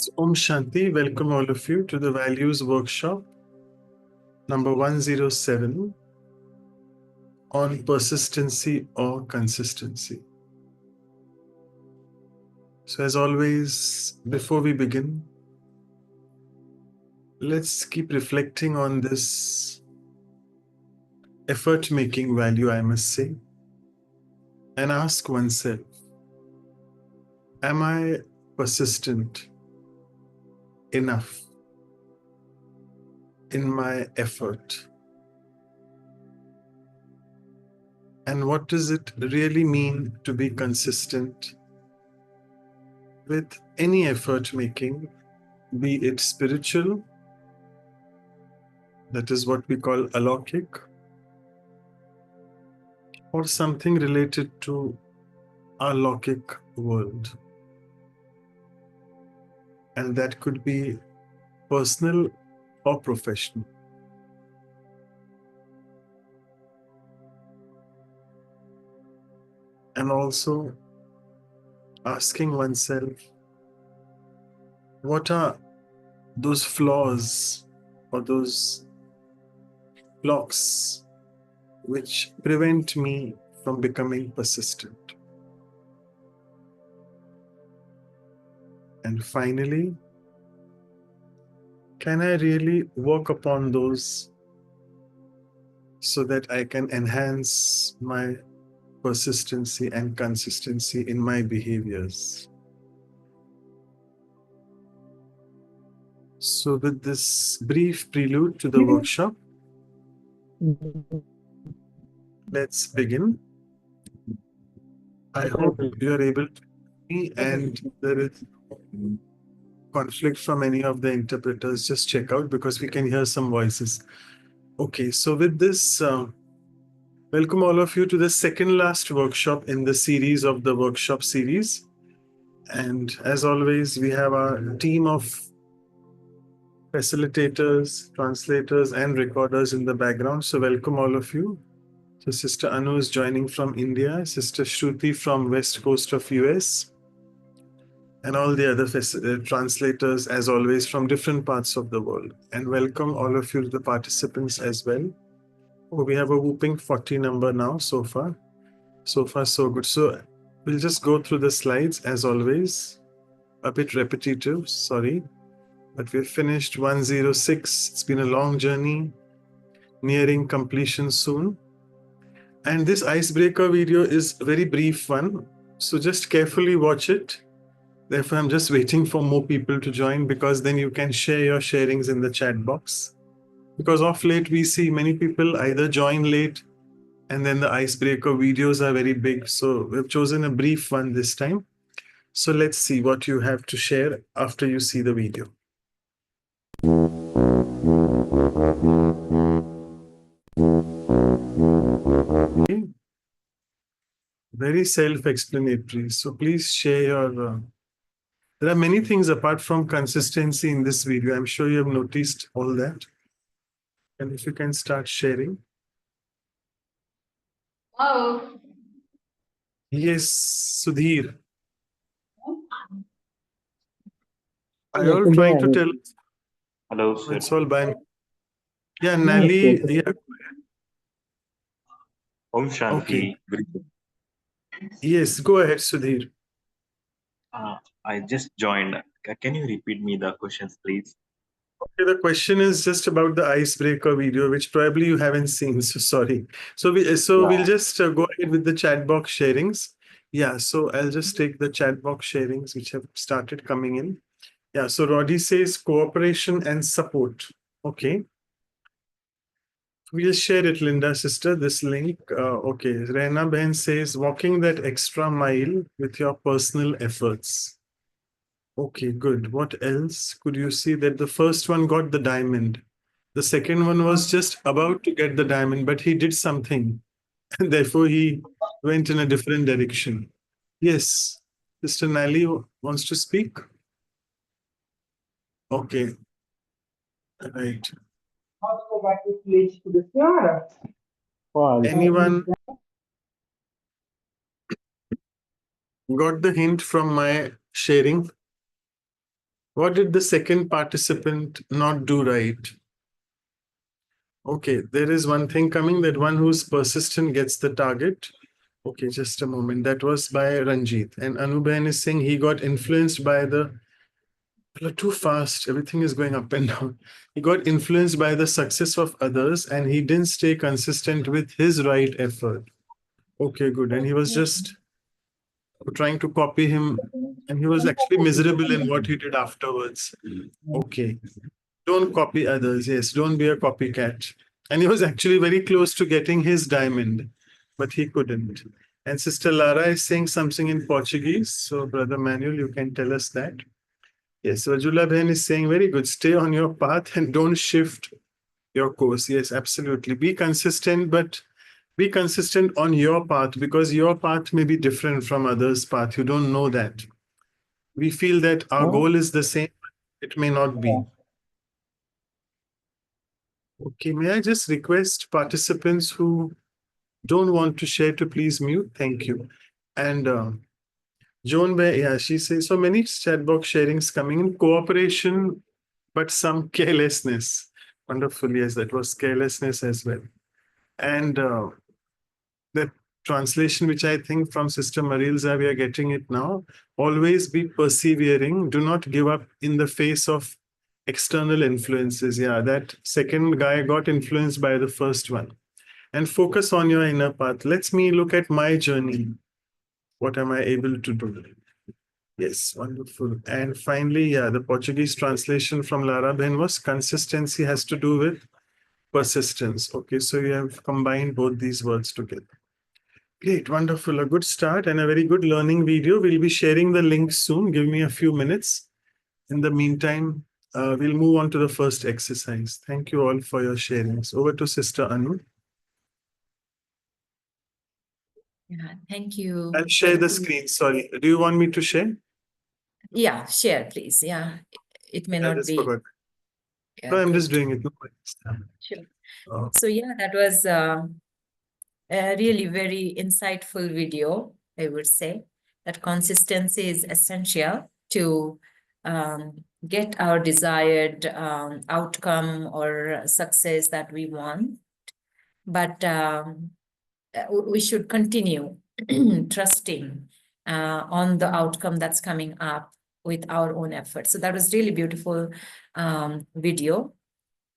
So, Om Shanti, welcome all of you to the Values Workshop number 107 on persistency or consistency. So, as always, before we begin, let's keep reflecting on this effort making value, I must say, and ask oneself, am I persistent enough in my effort? And what does it really mean to be consistent with any effort making, be it spiritual, that is what we call alokik, or something related to our alokik world? And that could be personal or professional. And also asking oneself, what are those flaws or those blocks which prevent me from becoming persistent? And finally, can I really work upon those so that I can enhance my persistency and consistency in my behaviors? So with this brief prelude to the workshop, let's begin. I hope you are able to hear me and there is conflict from any of the interpreters. Just check out because we can hear some voices. Okay, so with this, welcome all of you to the second last workshop in the series of the workshop series. And as always, we have our team of facilitators, translators, and recorders in the background. So welcome all of you. So Sister Anu is joining from India, Sister Shruti from West Coast of US, and all the other translators, as always, from different parts of the world. And welcome all of you, the participants as well. Oh, we have a whooping 40 number now so far. So far, so good. So we'll just go through the slides as always. A bit repetitive, sorry. But we've finished 106. It's been a long journey, nearing completion soon. And this icebreaker video is a very brief one. So just carefully watch it. Therefore, I'm just waiting for more people to join because then you can share your sharings in the chat box. Because of late, we see many people either join late and then the icebreaker videos are very big. So we've chosen a brief one this time. So let's see what you have to share after you see the video. Okay. Very self-explanatory. So please share your... There are many things apart from consistency in this video. I'm sure you have noticed all that. And if you can start sharing. Hello. Yes, Sudhir. Are you all trying to tell? Hello, sir. It's all by. Yeah, Nali. Yeah. Om Shanti. Okay. Yes, go ahead, Sudhir. I just joined. Can you repeat me the questions, please? Okay, the question is just about the icebreaker video, which probably you haven't seen. So sorry. So we'll just go ahead with the chat box sharings. Yeah. So I'll just take the chat box sharings which have started coming in. Yeah. So Roddy says cooperation and support. Okay. We'll share it, Linda, sister, this link. Okay. Rena Ben says walking that extra mile with your personal efforts. Okay, good. What else could you see? That the first one got the diamond. The second one was just about to get the diamond, but he did something. And therefore, he went in a different direction. Yes. Mr. Nally wants to speak? Okay. Right. Anyone got the hint from my sharing? What did the second participant not do right? Okay, there is one thing coming, that one who's persistent gets the target. Okay, just a moment. That was by Ranjit. And Anuben is saying he got influenced by the, too fast. Everything is going up and down. He got influenced by the success of others and he didn't stay consistent with his right effort. Okay, good. And he was just trying to copy him and he was actually miserable in what he did afterwards. Okay. Don't copy others. Yes, don't be a copycat. And he was actually very close to getting his diamond, but he couldn't. And Sister Lara is saying something in Portuguese. So, Brother Manuel, you can tell us that. Yes, Rajula Bhen is saying, very good. Stay on your path and don't shift your course. Yes, absolutely. Be consistent, but be consistent on your path, because your path may be different from others' path. You don't know that. We feel that our goal is the same, it may not be. Okay, may I just request participants who don't want to share to please mute? Thank you. And Joan, yeah, she says, so many chat box sharings coming in, cooperation, but some carelessness. Wonderful, yes, that was carelessness as well. And the translation, which I think from Sister Marilza, we are getting it now, always be persevering. Do not give up in the face of external influences. Yeah, that second guy got influenced by the first one. And focus on your inner path. Let me look at my journey. What am I able to do? Yes, wonderful. And finally, yeah, the Portuguese translation from Lara Ben was consistency has to do with persistence. Okay, so you have combined both these words together. Great, wonderful. A good start and a very good learning video. We'll be sharing the link soon. Give me a few minutes. In the meantime, we'll move on to the first exercise. Thank you all for your sharings. Over to Sister Anu. Yeah, thank you. I'll share the screen. Sorry. Do you want me to share? Yeah, share, please. Yeah, it may I not just be. forgot. Yeah, No, I'm just good. doing it. No worries. Sure. Oh, So yeah, that was a really very insightful video, I would say. That consistency is essential to get our desired outcome or success that we want. But we should continue trusting on the outcome that's coming up with our own efforts. So that was really beautiful video.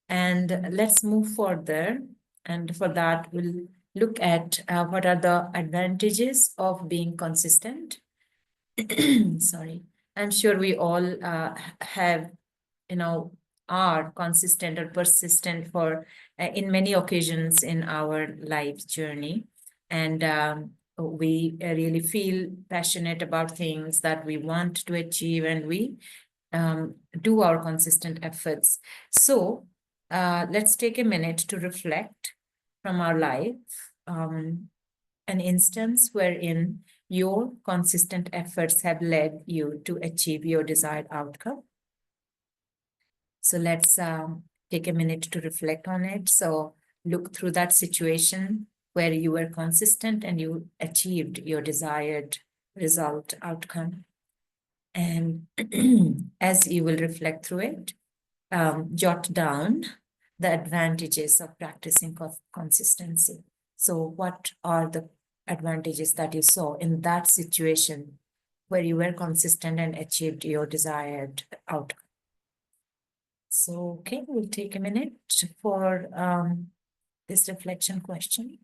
And let's move further. And for that, we'll look at what are the advantages of being consistent. Sorry, I'm sure we all have, are consistent or persistent for in many occasions in our life journey. And we really feel passionate about things that we want to achieve, and we do our consistent efforts. So let's take a minute to reflect from our life, an instance wherein your consistent efforts have led you to achieve your desired outcome. So let's take a minute to reflect on it. So look through that situation where you were consistent and you achieved your desired result outcome. And as you will reflect through it, jot down the advantages of practicing consistency. So what are the advantages that you saw in that situation where you were consistent and achieved your desired outcome? So, okay, we'll take a minute for this reflection question.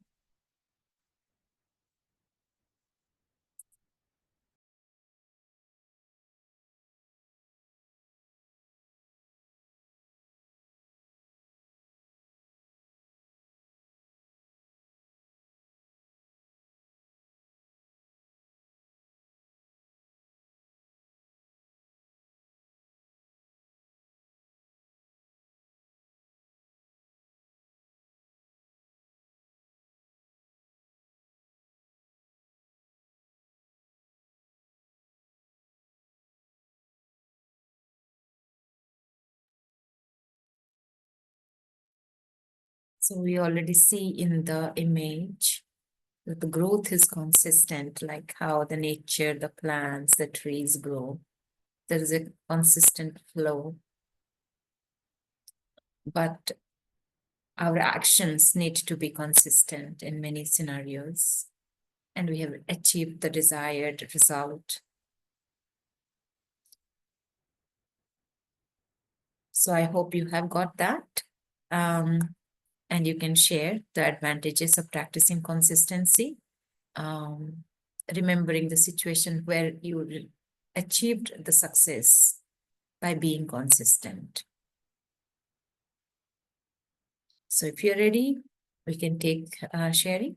So we already see in the image that the growth is consistent, like how the nature, the plants, the trees grow. there is a consistent flow. But our actions need to be consistent in many scenarios, and we have achieved the desired result. So I hope you have got that. And you can share the advantages of practicing consistency, remembering the situation where you achieved the success by being consistent. So if you're ready, we can take sharing.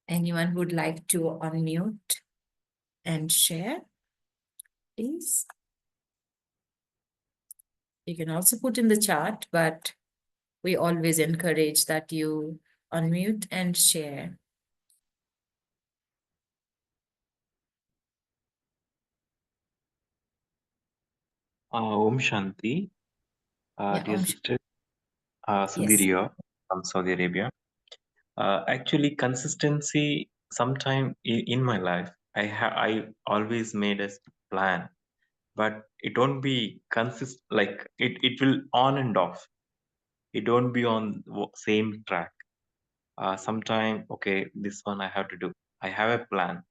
Anyone who would like to unmute and share, please? You can also put in the chat, but we always encourage that you unmute and share. Om Shanti, Yeah, dear Om sister Yes. Sudhiriya from Saudi Arabia. Actually, consistency sometime in my life, I always made a plan, but it won't be like it will on and off. It don't be on same track. Sometime, okay, this one I have to do. I have a plan.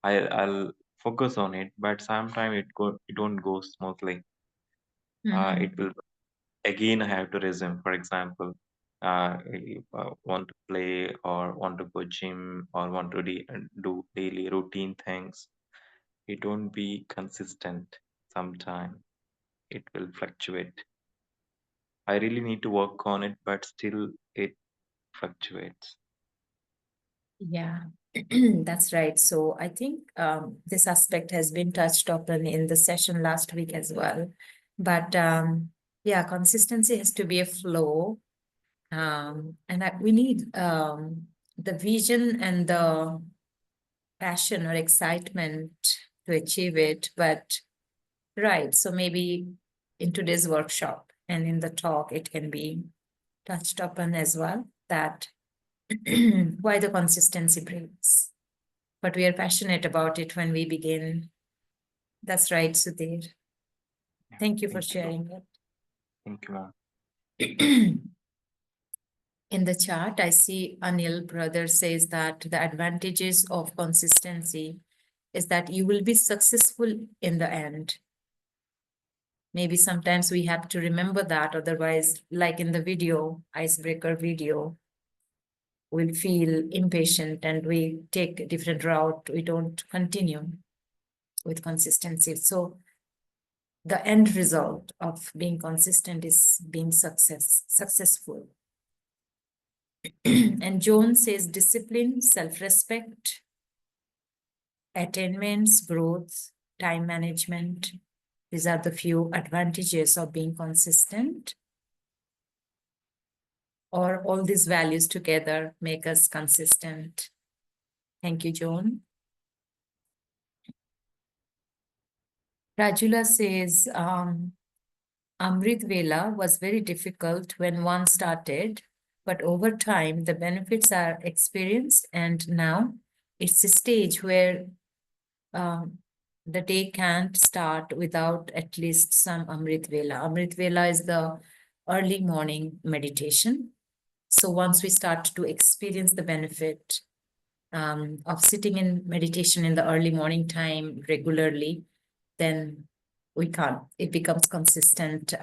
I'll focus on it, but sometime it won't go smoothly. It will again I have to resume. For example, if I want to play or want to go gym or want to do daily routine things. It won't be consistent. Sometime it will fluctuate. I really need to work on it, but still it fluctuates. Yeah, that's right. So I think this aspect has been touched upon in the session last week as well. But yeah, consistency has to be a flow. And we need the vision and the passion or excitement to achieve it. But right, so maybe in today's workshop and in the talk, it can be touched upon as well, that why the consistency breaks. But we are passionate about it when we begin. That's right, Sudhir. Thank you for sharing Thank you, ma'am. it. In the chart, I see Anil brother says that the advantages of consistency is that you will be successful in the end. Maybe sometimes we have to remember that, otherwise, like in the video, icebreaker video, we'll feel impatient and we take a different route. We don't continue with consistency. So the end result of being consistent is being successful. And Joan says discipline, self-respect, attainments, growth, time management. These are the few advantages of being consistent. Or all these values together make us consistent. Thank you, Joan. Rajula says, Amrit Vela was very difficult when one started, but over time the benefits are experienced, and now it's a stage where the day can't start without at least some Amrit Vela. Amrit Vela is the early morning meditation. So once we start to experience the benefit of sitting in meditation in the early morning time regularly, then we can't, it becomes consistent.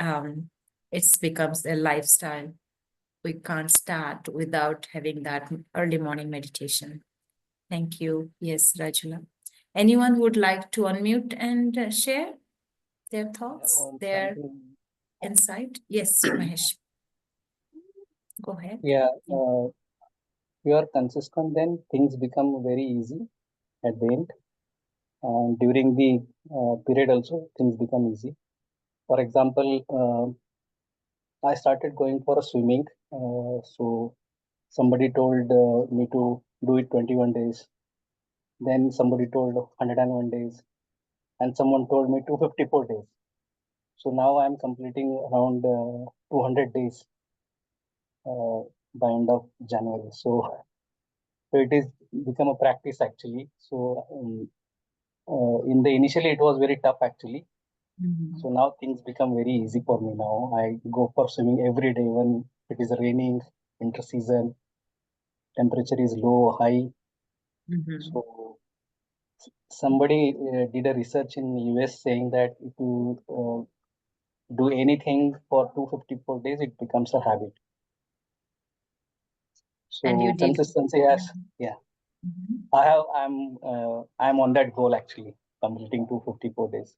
It becomes a lifestyle. We can't start without having that early morning meditation. Thank you. Yes, Rajula. Anyone would like to unmute and share their thoughts, their insight? Yes, Mahesh. Go ahead. Yeah, you are consistent, then things become very easy at the end. And during the period also, things become easy. For example, I started going for a swimming. So somebody told me to do it 21 days. Then somebody told 101 days. And someone told me 254 days. So now I'm completing around 200 days by end of January. So it is become a practice actually. So in the initially it was very tough actually. Mhm. So now things become very easy for me now. I go for swimming every day when it is raining, winter season, temperature is low, high. Mhm. So somebody did a research in US saying that if you do anything for 254 days, it becomes a habit. And you So did. consistency has, yeah, Mhm. I'm on that goal actually, completing 254 days.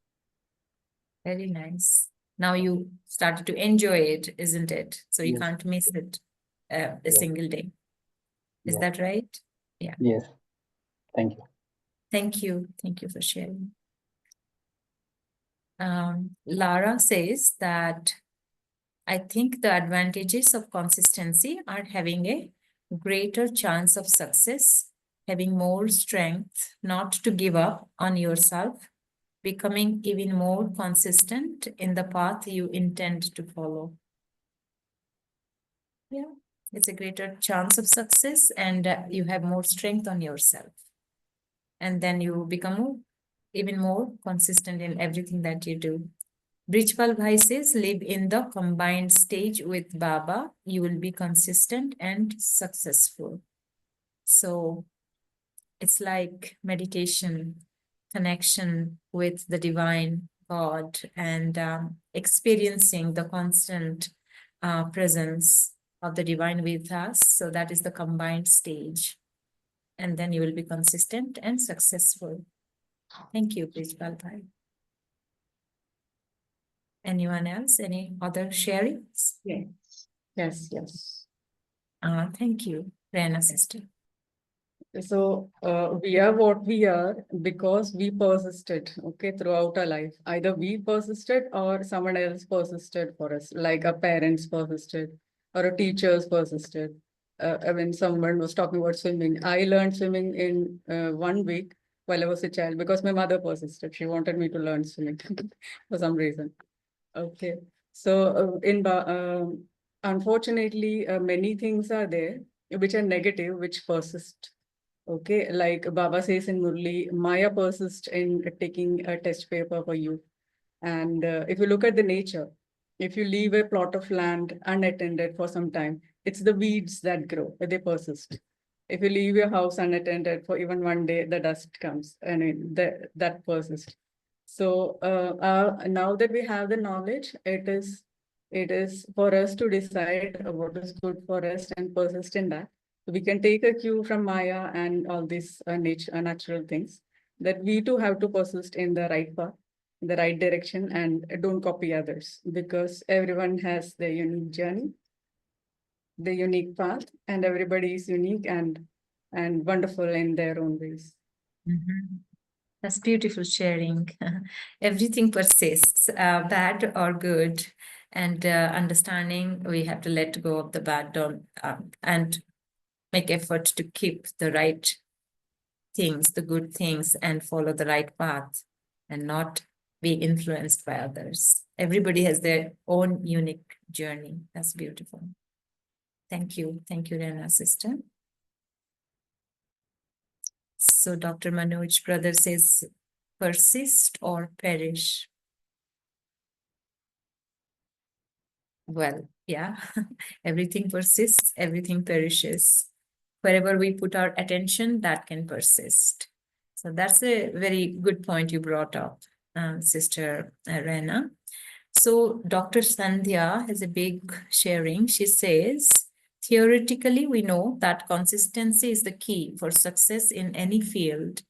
Very nice. Now you started to enjoy it, isn't it? So you Yes. can't miss it a Yeah. single day. Is Yeah. that right? Yeah. Yes. Thank you. Thank you. Thank you for sharing. Lara says that I think the advantages of consistency are having a greater chance of success, having more strength not to give up on yourself, becoming even more consistent in the path you intend to follow. Yeah, it's a greater chance of success, and you have more strength on yourself. And then you become even more consistent in everything that you do. Brijpal Bhai says, live in the combined stage with Baba. You will be consistent and successful. So it's like meditation, connection with the divine God, and experiencing the constant presence of the divine with us. So that is the combined stage. And then you will be consistent and successful. Thank you, Brijpal Bhai. Anyone else? Any other sharings? Yes. Thank you, Rana sister. So we are what we are because we persisted, okay, throughout our life. Either we persisted or someone else persisted for us, like our parents persisted or our teachers persisted. When someone was talking about swimming, I learned swimming in 1 week while I was a child because my mother persisted. She wanted me to learn swimming for some reason. Okay. So unfortunately, many things are there which are negative, which persist. Okay, like Baba says in Murli, Maya persists in taking a test paper for you. And if you look at the nature, if you leave a plot of land unattended for some time, it's the weeds that grow, they persist. If you leave your house unattended for even one day, the dust comes and that persists. So now that we have the knowledge, it is for us to decide what is good for us and persist in that. We can take a cue from Maya and all these natural things, that we too have to persist in the right path, in the right direction, and don't copy others, because everyone has their unique journey, the unique path, and everybody is unique and wonderful in their own ways. That's beautiful sharing. Everything persists, bad or good, and understanding we have to let go of the bad and make effort to keep the right things, the good things, and follow the right path and not be influenced by others. Everybody has their own unique journey. That's beautiful. Thank you. Thank you, Rena sister. So Dr. Manoj brother says, persist or perish. Well, yeah, everything persists, everything perishes. Wherever we put our attention, that can persist. So that's a very good point you brought up, Sister Rena. So Dr. Sandhya has a big sharing. She says, theoretically, we know that consistency is the key for success in any field.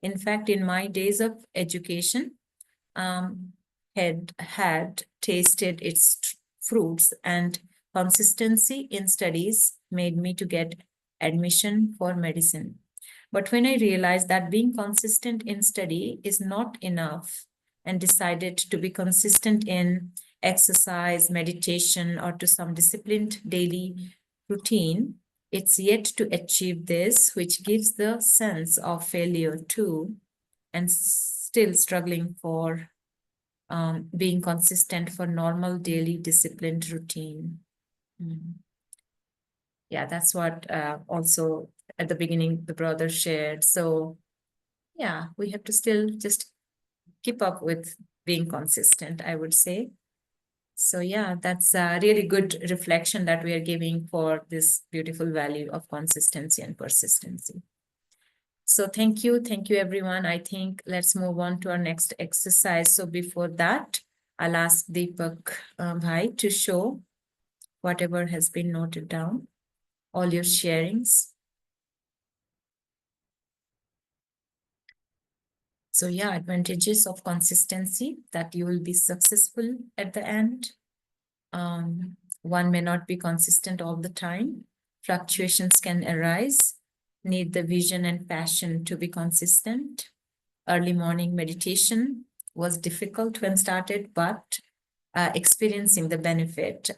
In fact, in my days of education, had tasted its fruits, and consistency in studies made me to get admission for medicine. But when I realized that being consistent in study is not enough, and decided to be consistent in exercise, meditation, or to some disciplined daily routine, it's yet to achieve this, which gives the sense of failure too, and still struggling for being consistent for normal daily disciplined routine. Yeah, that's what also at the beginning the brother shared. So yeah, we have to still just keep up with being consistent, I would say. So yeah, that's a really good reflection that we are giving for this beautiful value of consistency and persistency. So thank you everyone. I think let's move on to our next exercise. So before that, I'll ask Deepak Bhai to show whatever has been noted down, all your sharings. So yeah, advantages of consistency, that you will be successful at the end. One may not be consistent all the time. Fluctuations can arise, need the vision and passion to be consistent. Early morning meditation was difficult when started, but experiencing the benefit,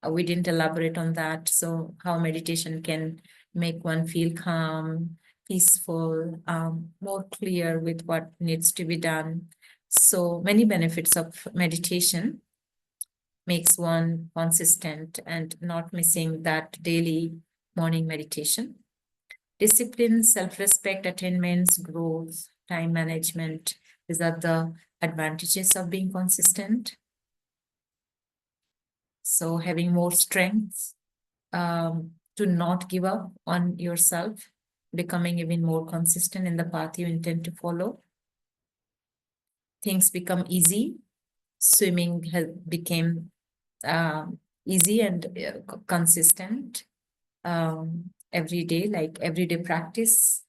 we didn't elaborate on that. So how meditation can make one feel calm, peaceful, more clear with what needs to be done. So many benefits of meditation makes one consistent and not missing that daily morning meditation. Discipline, self-respect, attainments, growth, time management, these are the advantages of being consistent. So having more strength to not give up on yourself, becoming even more consistent in the path you intend to follow. Things become easy. Swimming has became easy and consistent every day, like everyday practice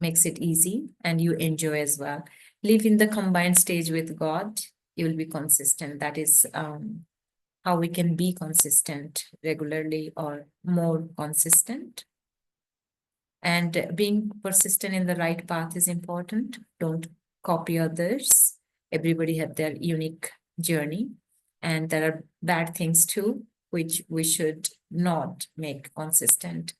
makes it easy and you enjoy as well. Live in the combined stage with God, you will be consistent. That is how we can be consistent regularly or more consistent. And being persistent in the right path is important. Don't copy others. Everybody have their unique journey, and there are bad things too, which we should not make consistent.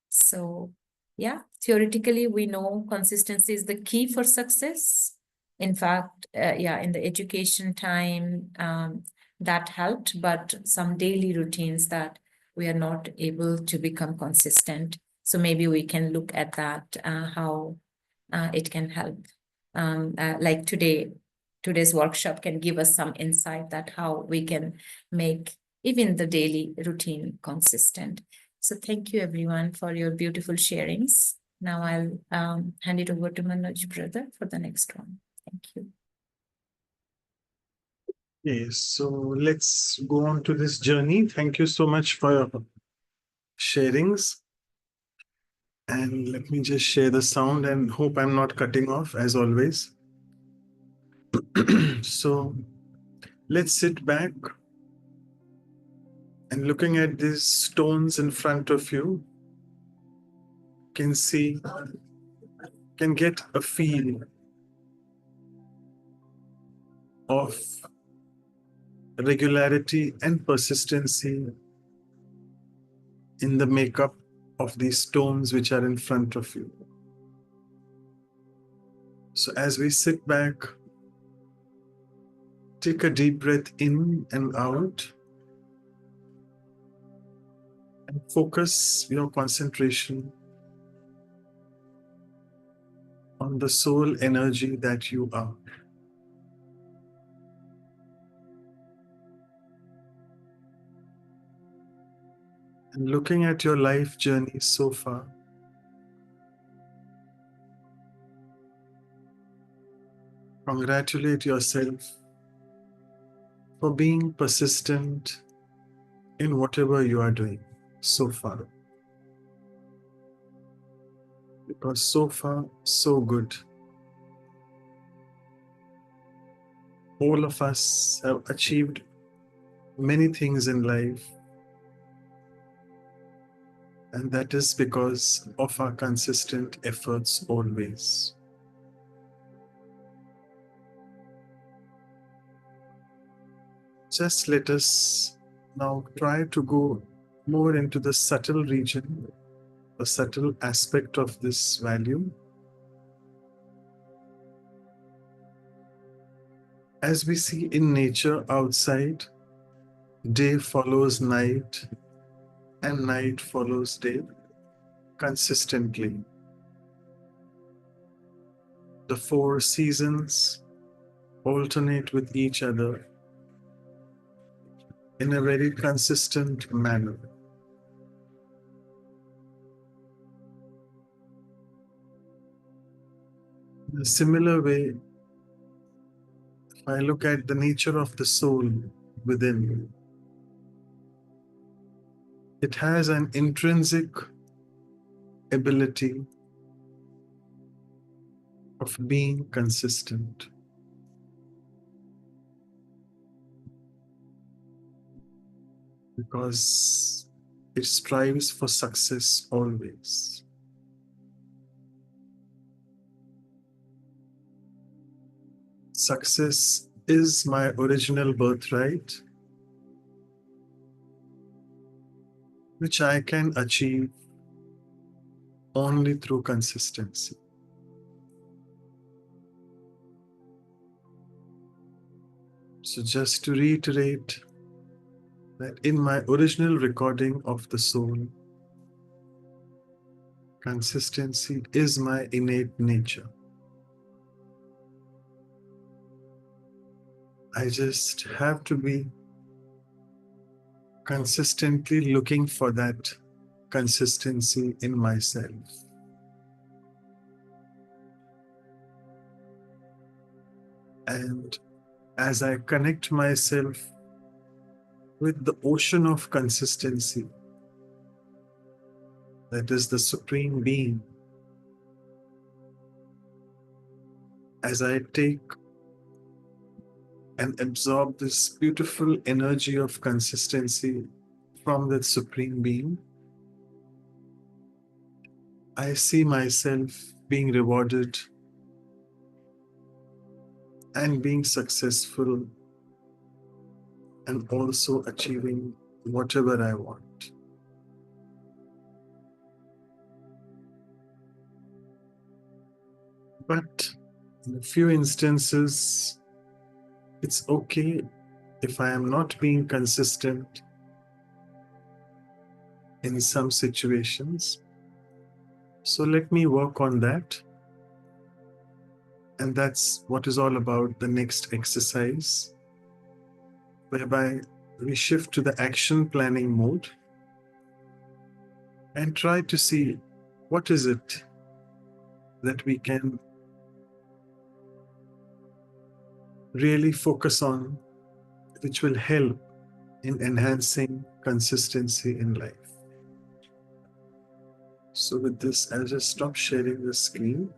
So yeah, theoretically, we know consistency is the key for success. In fact, in the education time, that helped, but some daily routines that we are not able to become consistent. So maybe we can look at that, how it can help. Like today's workshop can give us some insight that how we can make even the daily routine consistent. So thank you everyone for your beautiful sharings. Now I'll hand it over to Manoj brother for the next one. Thank you. Yes, so let's go on to this journey. Thank you so much for your sharings. And let me just share the sound and hope I'm not cutting off as always. So let's sit back and looking at these stones in front of you, can see, can get a feel of regularity and persistency in the makeup of these stones which are in front of you. So as we sit back, take a deep breath in and out and focus your concentration on the soul energy that you are. And looking at your life journey so far, congratulate yourself for being persistent in whatever you are doing so far. Because so far, so good. All of us have achieved many things in life, and that is because of our consistent efforts always. Just let us now try to go more into the subtle region, the subtle aspect of this value. As we see in nature outside, day follows night and night follows day consistently. the 4 seasons alternate with each other in a very consistent manner. In a similar way, if I look at the nature of the soul within, it has an intrinsic ability of being consistent. Because it strives for success always. Success is my original birthright, which I can achieve only through consistency. So just to reiterate that in my original recording of the soul, consistency is my innate nature. I just have to be consistently looking for that consistency in myself. And as I connect myself with the ocean of consistency, that is the Supreme Being, as I take and absorb this beautiful energy of consistency from that Supreme Being, I see myself being rewarded and being successful and also achieving whatever I want. But in a few instances, it's okay if I am not being consistent in some situations. So let me work on that. And that's what is all about the next exercise, whereby we shift to the action planning mode and try to see what is it that we can really focus on, which will help in enhancing consistency in life. So with this, I'll just stop sharing the screen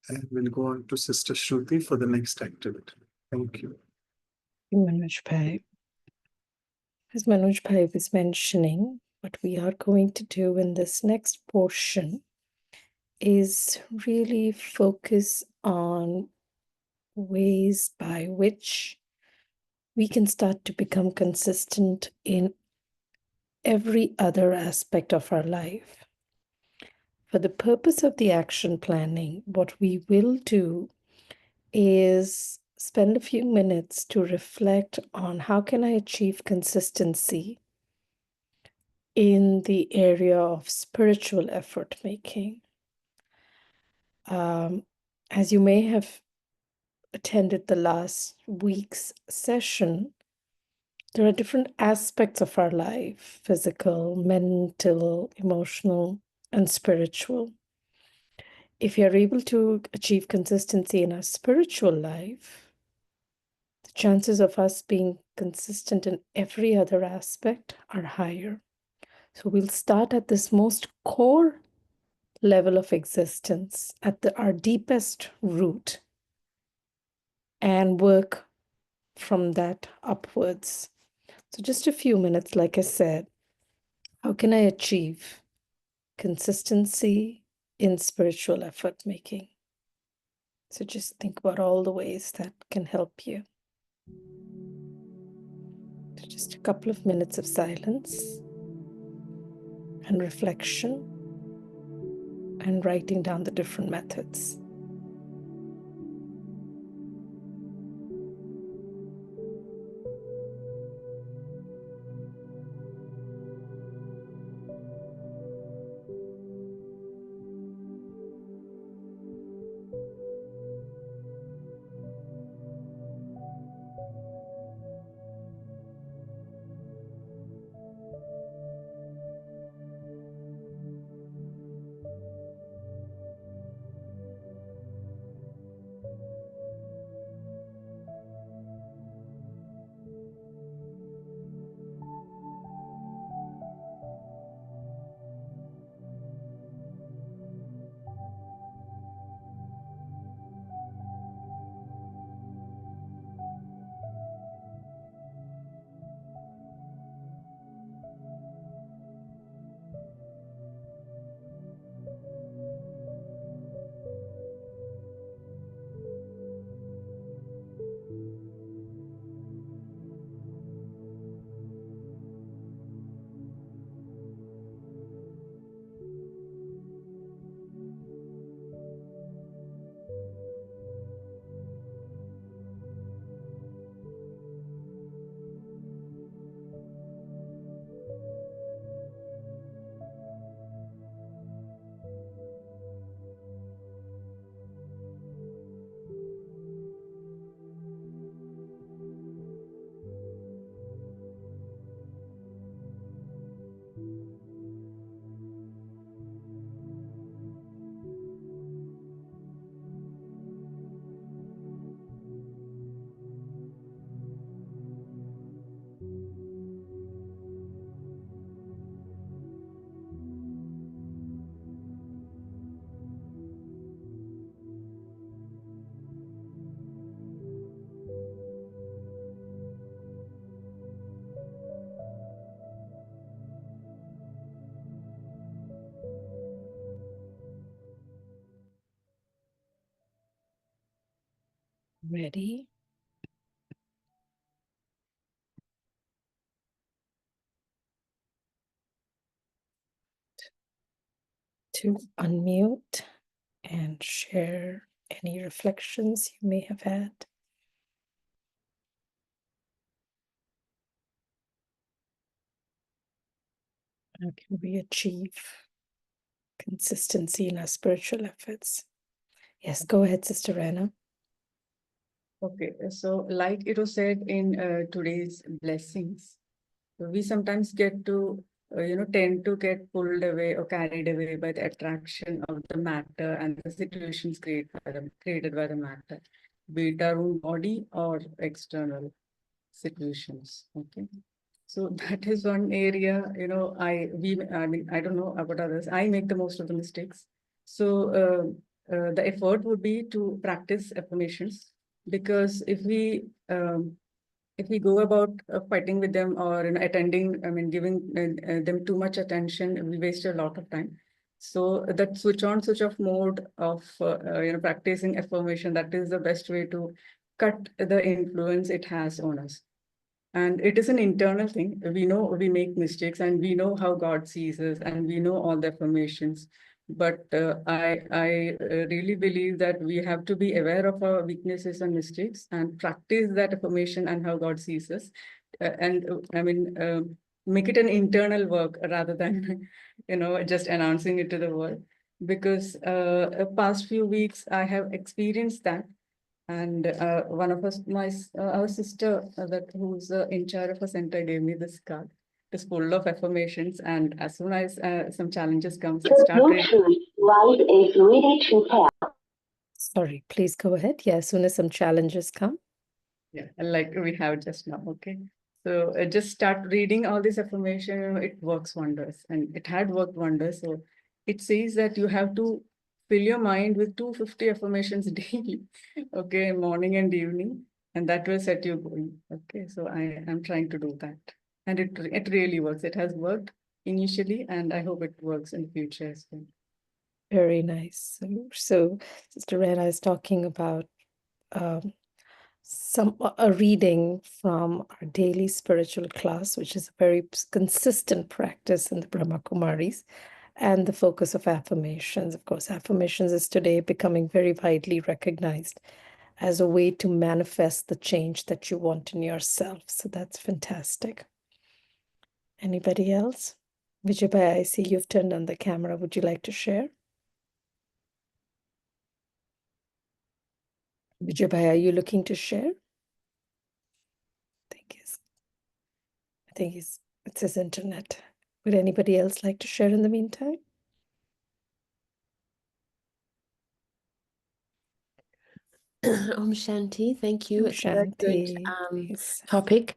and we'll go on to Sister Shruti for the next activity. Thank you. Manoj Bhai. As Manoj Bhai was mentioning, what we are going to do in this next portion is really focus on ways by which we can start to become consistent in every other aspect of our life. For the purpose of the action planning, what we will do is spend a few minutes to reflect on how can I achieve consistency in the area of spiritual effort making. As you may have attended the last week's session, there are different aspects of our life: physical, mental, emotional, and spiritual. If you're able to achieve consistency in our spiritual life, the chances of us being consistent in every other aspect are higher. So we'll start at this most core level of existence, at our deepest root, and work from that upwards. So just a few minutes, like I said, how can I achieve consistency in spiritual effort making? So just think about all the ways that can help you. So just a couple of minutes of silence and reflection and writing down the different methods. Ready? To unmute and share any reflections you may have had. How can we achieve consistency in our spiritual efforts? Yes, go ahead, Sister Rana. Okay, so like it was said in today's blessings, we sometimes get to, tend to get pulled away or carried away by the attraction of the matter and the situations created by the matter, be it our own body or external situations. Okay. So that is one area, I mean, I don't know about others. I make the most of the mistakes. So the effort would be to practice affirmations, because if we go about fighting with them or attending, I mean, giving them too much attention, we waste a lot of time. So that switch on, switch off mode of practicing affirmation, that is the best way to cut the influence it has on us. And it is an internal thing. We know we make mistakes and we know how God sees us and we know all the affirmations. But I really believe that we have to be aware of our weaknesses and mistakes and practice that affirmation and how God sees us. Make it an internal work rather than, just announcing it to the world. Because past few weeks, I have experienced that. And one of us, our sister, that who's in charge of a center, gave me this card. It's full of affirmations, and as soon as some challenges comes, I start reading. Write a fluidity to pair. Sorry, please go ahead. Yeah, as soon as some challenges come. Yeah, like we have just now. Okay, so just start reading all this affirmation. It works wonders, and it had worked wonders. So it says that you have to fill your mind with 250 affirmations daily. Okay, morning and evening, and that will set you going. Okay, so I am trying to do that, and it really works. It has worked initially, and I hope it works in the future as well. Very nice. So Sister Rana is talking about a reading from our daily spiritual class, which is a very consistent practice in the Brahma Kumaris, and the focus of affirmations. Of course, affirmations is today becoming very widely recognized as a way to manifest the change that you want in yourself. So that's fantastic. Anybody else? Vijay, I see you've turned on the camera. Would you like to share? Vijay, are you looking to share? I think it's his internet. Would anybody else like to share in the meantime? Om Shanti, thank you. Om It's a very good Shanti. Yes. topic.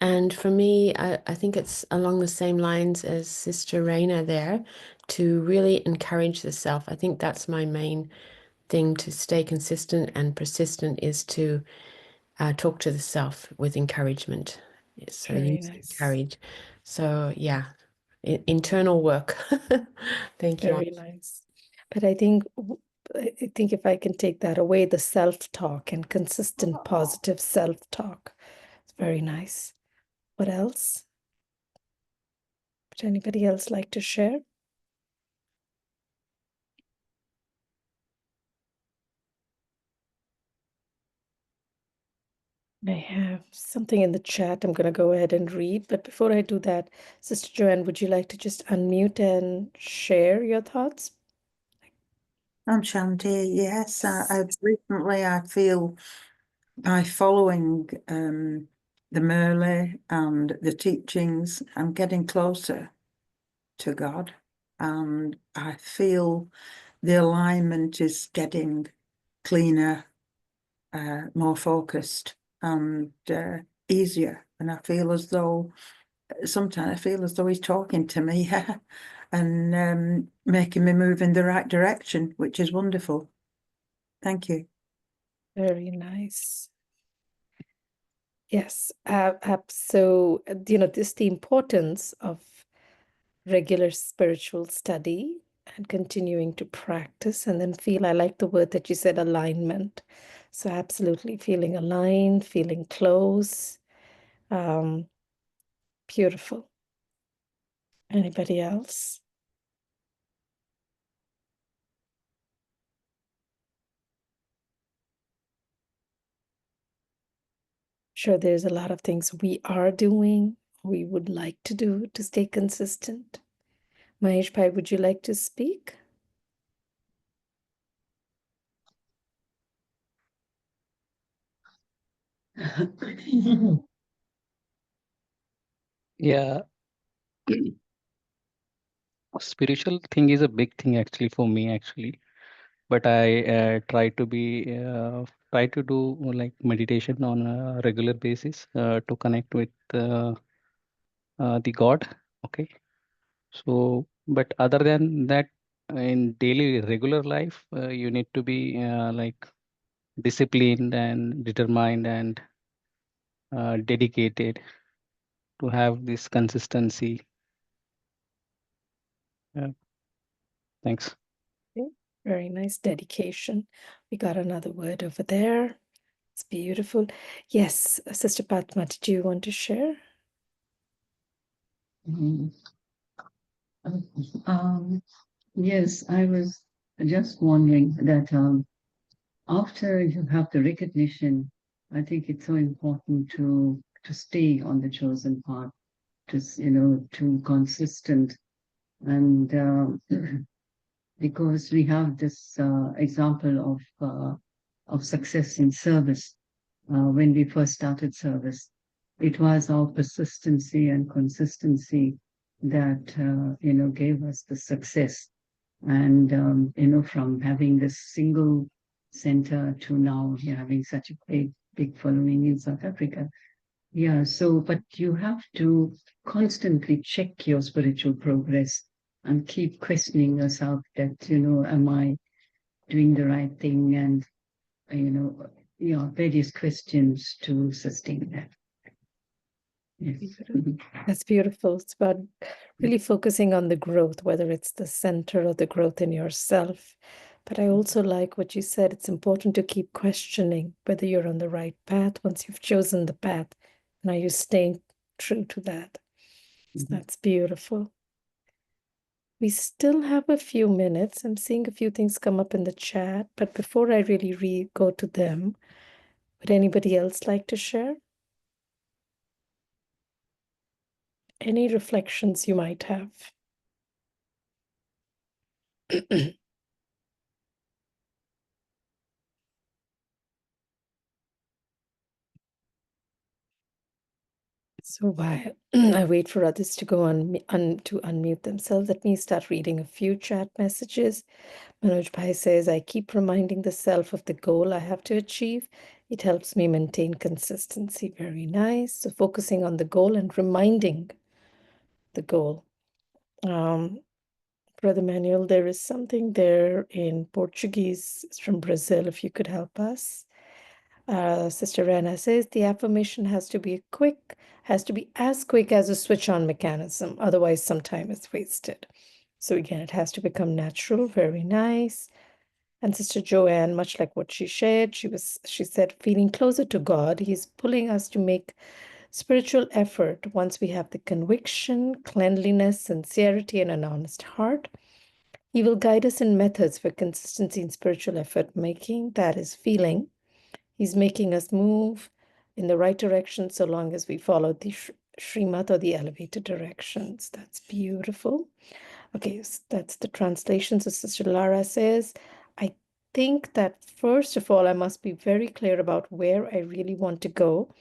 And for me, I think it's along the same lines as Sister Raina there, to really encourage the self. I think that's my main thing, to stay consistent and persistent, is to talk to the self with encouragement. So Very use nice. encourage. So yeah, internal work. Thank you. Very nice. But I think if I can take that away, the self-talk and consistent positive self-talk. It's very nice. What else? Would anybody else like to share? I have something in the chat I'm going to go ahead and read. But before I do that, Sister Joanne, would you like to just unmute and share your thoughts? Shanti, yes. Recently I feel by following the Murli and the teachings, I'm getting closer to God, and I feel the alignment is getting cleaner, more focused, and easier. And I feel as though sometimes he's talking to me and making me move in the right direction, which is wonderful. Thank you. Very nice. Yes. So, this the importance of regular spiritual study and continuing to practice, and then feel, I like the word that you said, alignment. So absolutely feeling aligned, feeling close. Beautiful. Anybody else? Sure, there's a lot of things we are doing, we would like to do to stay consistent. Mahesh Bhai, would you like to speak? Yeah, spiritual thing is a big thing actually for me actually, but I try to do like meditation on a regular basis to connect with the God. Okay, so but other than that, in daily regular life, you need to be like disciplined and determined and dedicated to have this consistency. Thanks. Okay, very nice dedication. We got another word over there. It's beautiful. Yes, Sister Padma, did you want to share? Yes, I was just wondering that after you have the recognition, I think it's so important to stay on the chosen path, to consistent, and because we have this example of success in service. When we first started service, it was our persistency and consistency that gave us the success. And from having this single center to now having such a big following in South Africa. Yeah, so but you have to constantly check your spiritual progress and keep questioning yourself that, am I doing the right thing? And various questions to sustain that. Yes. That's beautiful. It's about really focusing on the growth, whether it's the center or the growth in yourself. But I also like what you said. It's important to keep questioning whether you're on the right path once you've chosen the path. And are you staying true to that? So that's beautiful. We still have a few minutes. I'm seeing a few things come up in the chat, but before I really go to them, would anybody else like to share? Any reflections you might have? So while I wait for others to go on to unmute themselves, let me start reading a few chat messages. Manoj Bhai says, I keep reminding the self of the goal I have to achieve. It helps me maintain consistency. Very nice. So focusing on the goal and reminding the goal. Brother Manuel, there is something there in Portuguese. It's from Brazil, if you could help us. Sister Rana says the affirmation has to be as quick as a switch-on mechanism. Otherwise, some time is wasted. So again, it has to become natural. Very nice. And Sister Joanne, much like what she shared, she said, feeling closer to God, He's pulling us to make spiritual effort once we have the conviction, cleanliness, sincerity, and an honest heart. He will guide us in methods for consistency in spiritual effort making, that is feeling. He's making us move in the right direction so long as we follow the Srimad or the elevated directions. That's beautiful. Okay, so that's the translation. So Sister Lara says, I think that first of all, I must be very clear about where I really want to go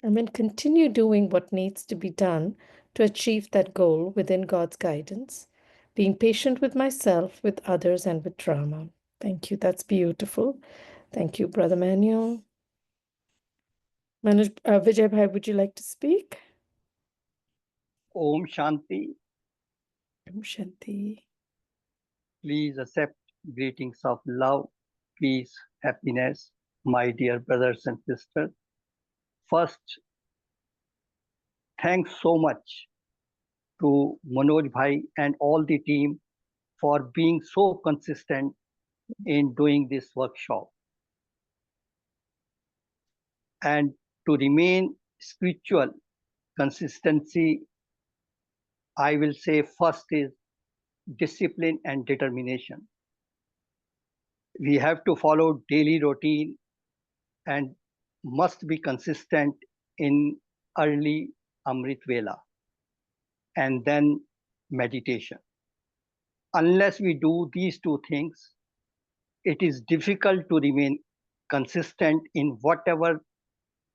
and then continue doing what needs to be done to achieve that goal within God's guidance, being patient with myself, with others, and with drama. Thank you. That's beautiful. Thank you, Brother Manuel. Vijay Bhai, would you like to speak? Om Shanti. Om Shanti. Please accept greetings of love, peace, happiness, my dear brothers and sisters. First, thanks so much to Manoj Bhai and all the team for being so consistent in doing this workshop. And to remain spiritual, consistency, I will say first is discipline and determination. We have to follow daily routine and must be consistent in early Amrit Vela and then meditation. Unless we do these two things, it is difficult to remain consistent in whatever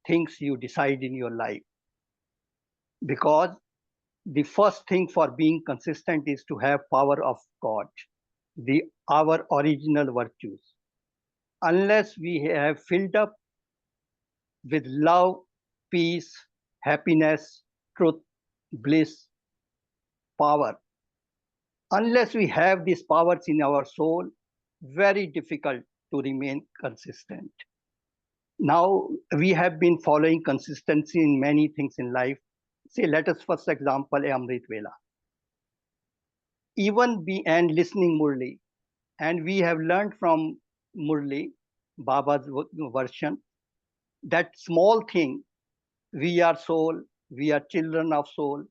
things you decide in your life. Because the first thing for being consistent is to have power of God, our original virtues. Unless we have filled up with love, peace, happiness, truth, bliss, power, unless we have these powers in our soul, very difficult to remain consistent. Now, we have been following consistency in many things in life. Say, let us first example Amrit Vela. Even and listening Murli, and we have learned from Murli, Baba's version, that small thing, we are soul, we are children of soul,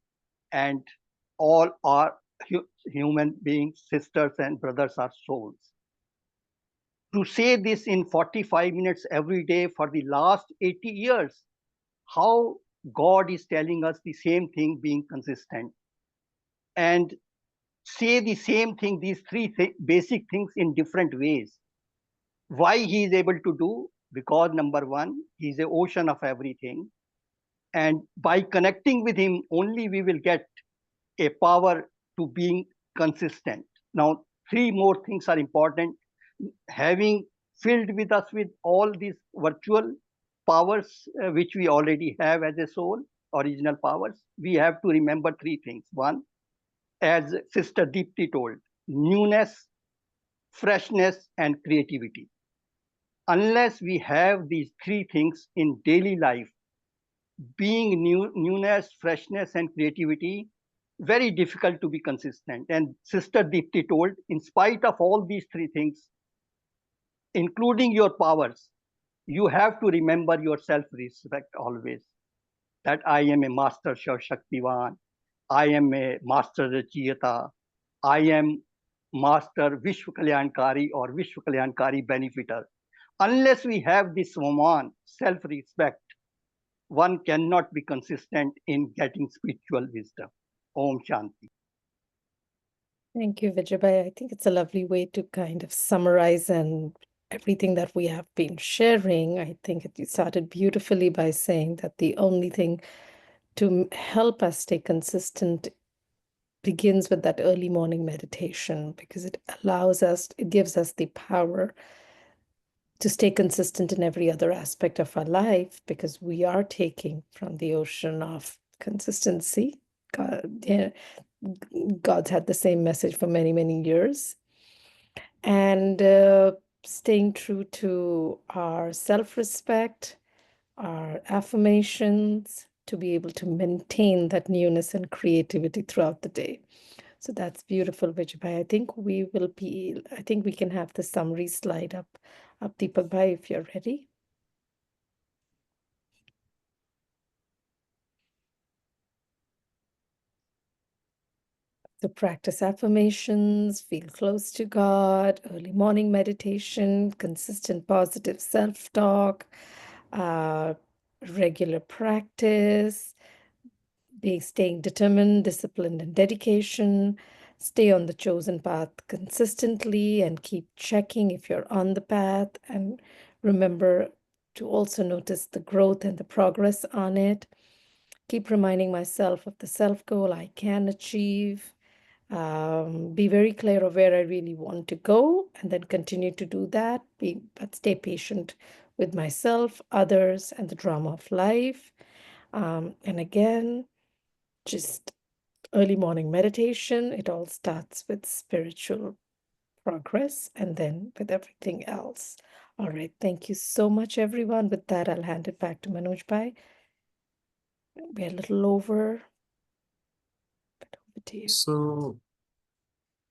and all are human beings, sisters and brothers are souls. To say this in 45 minutes every day for the last 80 years, how God is telling us the same thing, being consistent. And say the same thing, these three basic things in different ways. Why he is able to do? Because number one, he is the ocean of everything. And by connecting with him, only we will get a power to being consistent. Now, three more things are important. Having filled with us with all these virtual powers, which we already have as a soul, original powers, we have to remember three things. One, as Sister Deepti told, newness, freshness, and creativity. Unless we have these three things in daily life, being newness, freshness, and creativity, very difficult to be consistent. And Sister Deepti told, in spite of all these three things, including your powers, you have to remember your self-respect always. That I am a master Shaktivan, I am a master Rachiyata, I am master Vishwa Kalyankari or Vishwa Kalyankari benefiter. Unless we have this one, self-respect, one cannot be consistent in getting spiritual wisdom. Om Shanti. Thank you, Vijaybai. I think it's a lovely way to kind of summarize and everything that we have been sharing. I think you started beautifully by saying that the only thing to help us stay consistent begins with that early morning meditation, because it gives us the power to stay consistent in every other aspect of our life, because we are taking from the ocean of consistency. God's had the same message for many, many years. And staying true to our self-respect, our affirmations, to be able to maintain that newness and creativity throughout the day. So that's beautiful, Vijaybai. I think we can have the summary slide up, Deepak Bhai, if you're ready. So practice affirmations, feel close to God, early morning meditation, consistent positive self-talk, regular practice, staying determined, disciplined, and dedication. Stay on the chosen path consistently and keep checking if you're on the path. And remember to also notice the growth and the progress on it. Keep reminding myself of the self-goal I can achieve. Be very clear of where I really want to go, and then continue to do that. But stay patient with myself, others, and the drama of life. And again, just early morning meditation. It all starts with spiritual progress and then with everything else. All right. Thank you so much, everyone. With that, I'll hand it back to Manoj Bhai. We're a little over, but over to you. So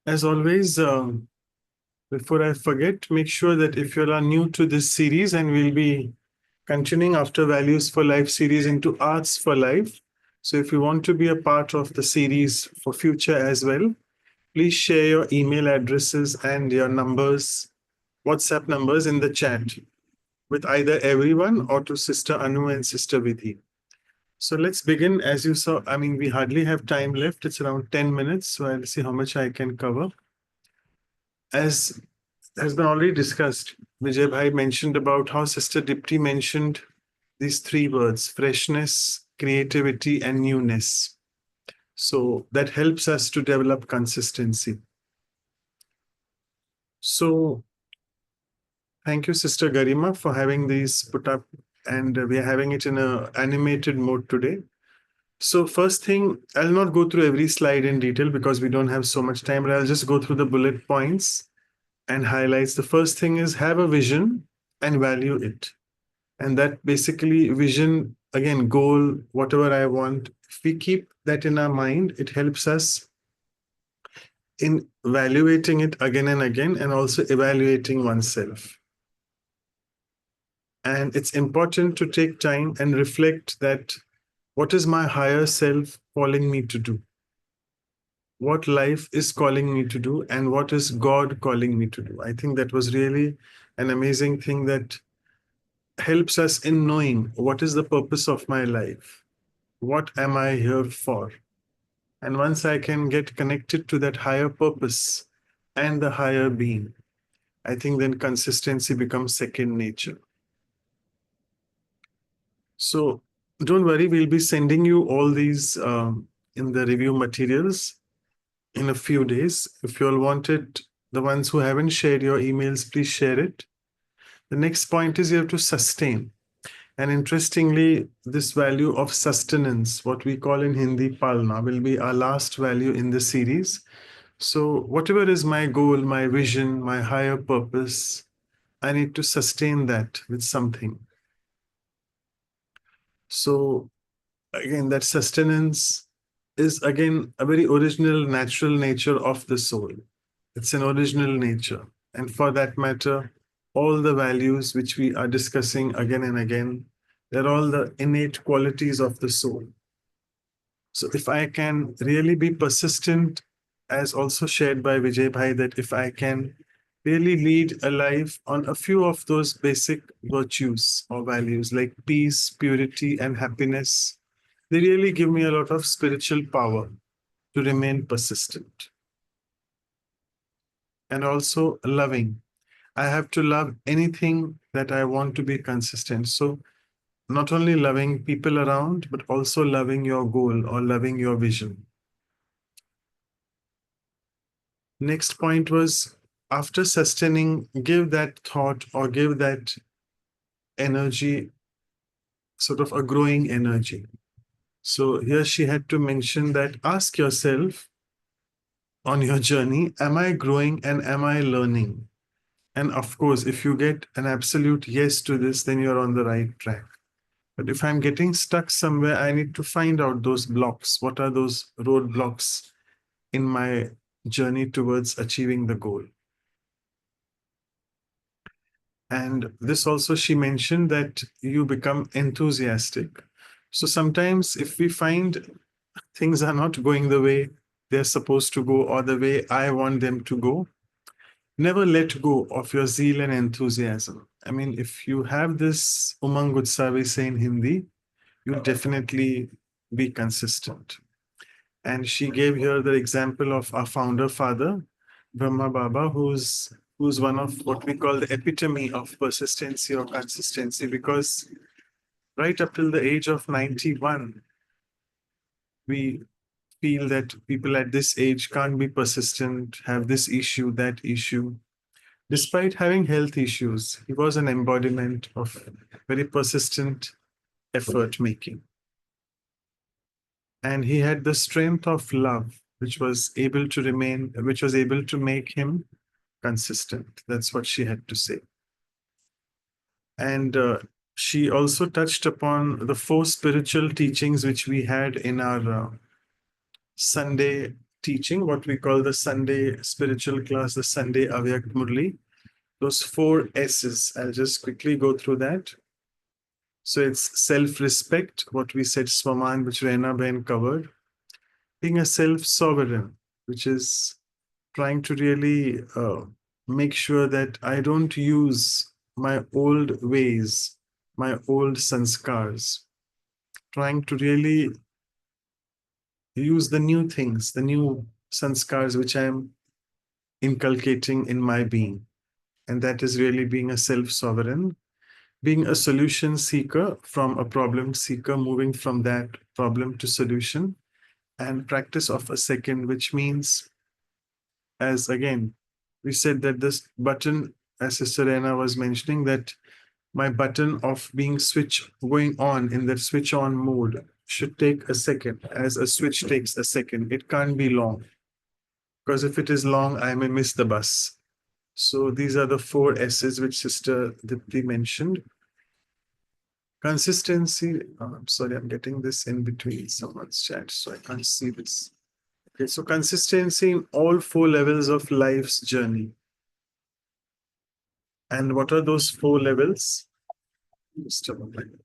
As always, before I forget, make sure that if you are new to this series, and we'll be continuing after Values for Life series into Arts for Life. So if you want to be a part of the series for future as well, please share your email addresses and your numbers, WhatsApp numbers in the chat with either everyone or to Sister Anu and Sister Vidhi. So let's begin. As you saw, I mean, we hardly have time left. It's around 10 minutes. So I'll see how much I can cover. As has been already discussed, Vijay Bhai mentioned about how Sister Dipti mentioned these three words: freshness, creativity, and newness. So that helps us to develop consistency. So thank you, Sister Garima, for having these put up, and we are having it in an animated mode today. So first thing, I'll not go through every slide in detail because we don't have so much time, but I'll just go through the bullet points and highlights. The first thing is have a vision and value it. And that basically vision, again, goal, whatever I want, if we keep that in our mind, it helps us in evaluating it again and again, and also evaluating oneself. And it's important to take time and reflect that what is my higher self calling me to do? What life is calling me to do, and what is God calling me to do? I think that was really an amazing thing that helps us in knowing what is the purpose of my life. What am I here for? And once I can get connected to that higher purpose and the higher being, I think then consistency becomes second nature. So don't worry, we'll be sending you all these in the review materials in a few days. If you all want it, the ones who haven't shared your emails, please share it. The next point is you have to sustain. And interestingly, this value of sustenance, what we call in Hindi palna, will be our last value in the series. So whatever is my goal, my vision, my higher purpose, I need to sustain that with something. So again, that sustenance is again a very original, natural nature of the soul. It's an original nature. And for that matter, all the values which we are discussing again and again, they're all the innate qualities of the soul. So if I can really be persistent, as also shared by Vijay Bhai, that if I can really lead a life on a few of those basic virtues or values like peace, purity, and happiness, they really give me a lot of spiritual power to remain persistent. And also loving. I have to love anything that I want to be consistent. So not only loving people around, but also loving your goal or loving your vision. Next point was, after sustaining, give that thought or give that energy, sort of a growing energy. So here she had to mention that ask yourself on your journey, am I growing and am I learning? And of course, if you get an absolute yes to this, then you're on the right track. But if I'm getting stuck somewhere, I need to find out those blocks. What are those roadblocks in my journey towards achieving the goal? And this also, she mentioned that you become enthusiastic. So sometimes if we find things are not going the way they're supposed to go or the way I want them to go, never let go of your zeal and enthusiasm. I mean, if you have this umang utsav, we say in Hindi, you'll definitely be consistent. And she gave here the example of our founder father, Brahma Baba, who's one of what we call the epitome of persistency or consistency, because right up till the age of 91, we feel that people at this age can't be persistent, have this issue, that issue. Despite having health issues, he was an embodiment of very persistent effort making. And he had the strength of love, which was able to make him consistent. That's what she had to say. And she also touched upon the 4 spiritual teachings which we had in our Sunday teaching, what we call the Sunday spiritual class, the Sunday Avyak Murli. Those 4 S's, I'll just quickly go through that. So it's self-respect, what we said, Swaman, which Reina Ben covered. Being a self-sovereign, which is trying to really make sure that I don't use my old ways, my old sanskars, trying to really use the new things, the new sanskars which I'm inculcating in my being. And that is really being a self-sovereign, being a solution seeker from a problem seeker, moving from that problem to solution, and practice of a second, which means, as again, we said that this button, as Sister Rena was mentioning, that my button of being going on in that switch on mode should take a second, as a switch takes a second. It can't be long, because if it is long, I may miss the bus. So these are the 4 S's which Sister Dipti mentioned. Consistency. I'm sorry, I'm getting this in between someone's chat, so I can't see this. Okay, so consistency in all 4 levels of life's journey. And what are those 4 levels? Just a moment.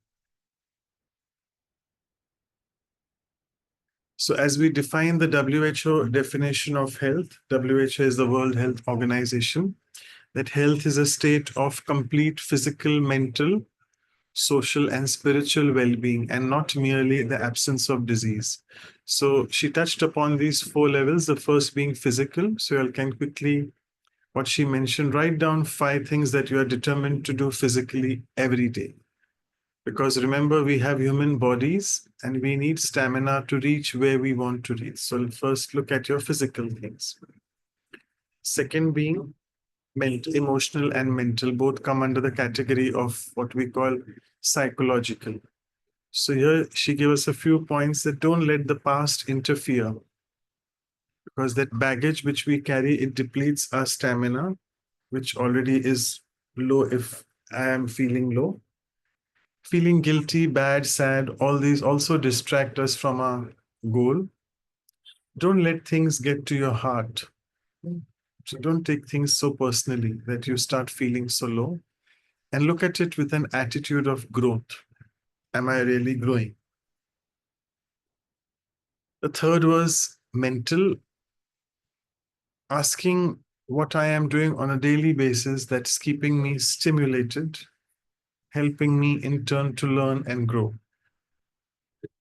So as we define the WHO definition of health, WHO is the World Health Organization, that health is a state of complete physical, mental, social, and spiritual well-being, and not merely the absence of disease. So she touched upon these 4 levels, the first being physical. So I can quickly, what she mentioned, write down 5 things that you are determined to do physically every day. Because remember, we have human bodies and we need stamina to reach where we want to reach. So first look at your physical things. Second being emotional and mental, both come under the category of what we call psychological. So here she gave us a few points that don't let the past interfere, because that baggage which we carry, it depletes our stamina, which already is low if I am feeling low. Feeling guilty, bad, sad, all these also distract us from our goal. Don't let things get to your heart. So don't take things so personally that you start feeling so low, and look at it with an attitude of growth. Am I really growing? The third was mental, asking what I am doing on a daily basis that's keeping me stimulated, helping me in turn to learn and grow.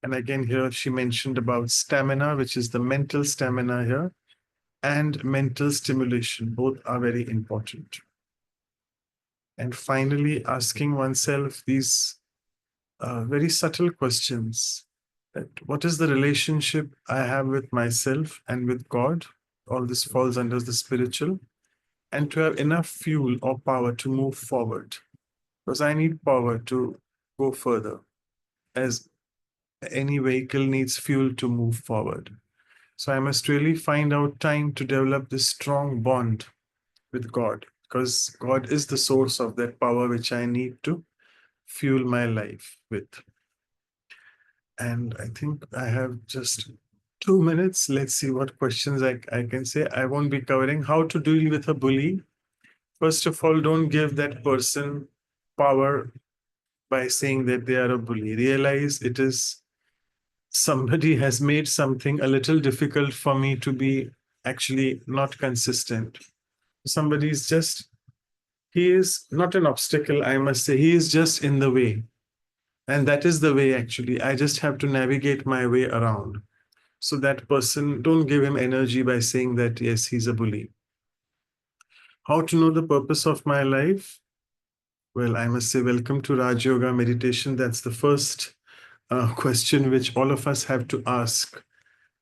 And again, here she mentioned about stamina, which is the mental stamina here, and mental stimulation. Both are very important. And finally, asking oneself these very subtle questions. That what is the relationship I have with myself and with God? All this falls under the spiritual. And to have enough fuel or power to move forward. Because I need power to go further, as any vehicle needs fuel to move forward. So I must really find out time to develop this strong bond with God, because God is the source of that power which I need to fuel my life with. And I think I have just 2 minutes. Let's see what questions I can say. I won't be covering how to deal with a bully. First of all, don't give that person power by saying that they are a bully. Realize it is somebody has made something a little difficult for me to be actually not consistent. Somebody is just, he is not an obstacle, I must say. He is just in the way. And that is the way, actually. I just have to navigate my way around. So that person, don't give him energy by saying that, yes, he's a bully. How to know the purpose of my life? Well, I must say, welcome to Raj Yoga meditation. That's the first question which all of us have to ask.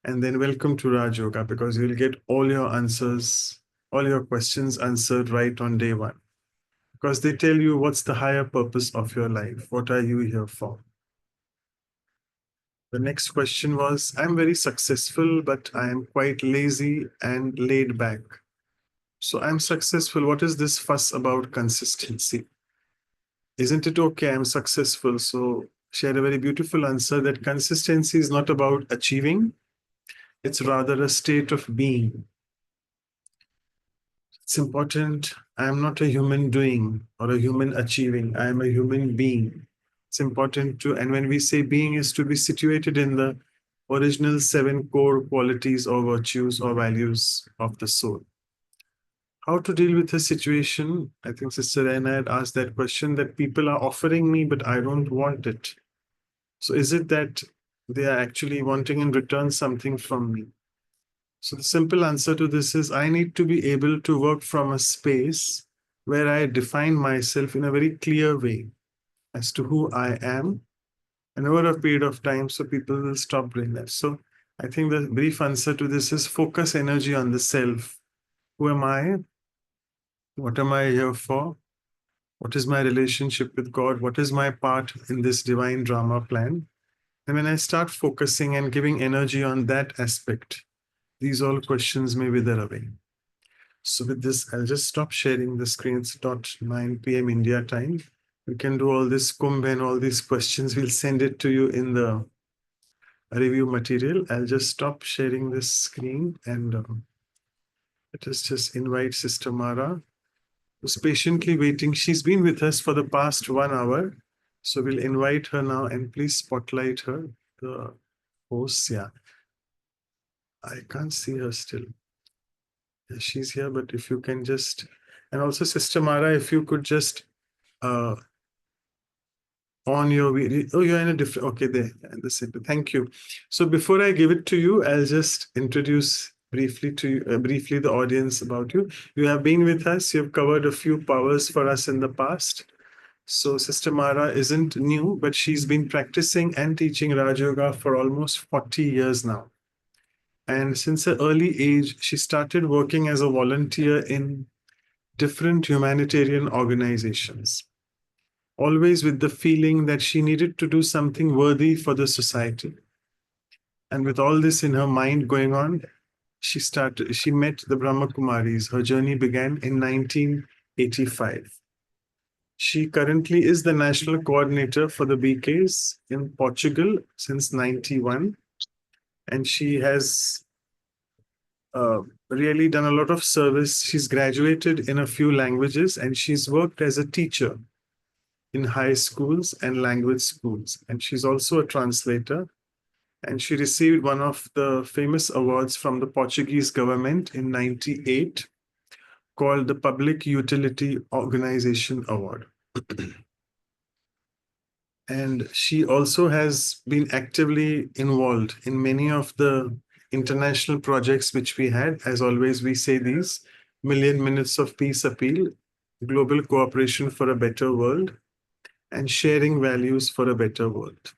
And then welcome to Raj Yoga, because you'll get all your answers, all your questions answered right on day 1. Because they tell you what's the higher purpose of your life. What are you here for? The next question was, I'm very successful, but I am quite lazy and laid back. So I'm successful. What is this fuss about consistency? Isn't it okay? I'm successful. So she had a very beautiful answer that consistency is not about achieving. It's rather a state of being. It's important. I'm not a human doing or a human achieving. I am a human being. It's important to, and when we say being, is to be situated in the original 7 core qualities or virtues or values of the soul. How to deal with a situation? I think Sister Anna had asked that question, that people are offering me, but I don't want it. So is it that they are actually wanting in return something from me? So the simple answer to this is, I need to be able to work from a space where I define myself in a very clear way as to who I am, and over a period of time, so people will stop doing that. So I think the brief answer to this is focus energy on the self. Who am I? What am I here for? What is my relationship with God? What is my part in this divine drama plan? And when I start focusing and giving energy on that aspect, these all questions may wither away. So with this, I'll just stop sharing the screen. It's 9 p.m. India time. We can do all this Kumbh and all these questions. We'll send it to you in the review material. I'll just stop sharing this screen and let us just invite Sister Mara, who's patiently waiting. She's been with us for the past 1 hour. So we'll invite her now, and please spotlight her, the host. Yeah. I can't see her still. Yeah, she's here, but if you can just, and also Sister Mara, if you could just on your video. Oh, you're in a different, okay, there, at the center. Thank you. So before I give it to you, I'll just introduce briefly to you, briefly the audience about you. You have been with us. You've covered a few powers for us in the past. So Sister Mara isn't new, but she's been practicing and teaching Raj Yoga for almost 40 years now. And since her early age, she started working as a volunteer in different humanitarian organizations, always with the feeling that she needed to do something worthy for the society. And with all this in her mind going on, she met the Brahma Kumaris. Her journey began in 1985. She currently is the national coordinator for the BKs in Portugal since 91. And she has really done a lot of service. She's graduated in a few languages, and she's worked as a teacher in high schools and language schools. And she's also a translator. And she received one of the famous awards from the Portuguese government in 98 called the Public Utility Organization Award. And she also has been actively involved in many of the international projects which we had. As always, we say these: Million Minutes of Peace Appeal, Global Cooperation for a Better World, and Sharing Values for a Better World.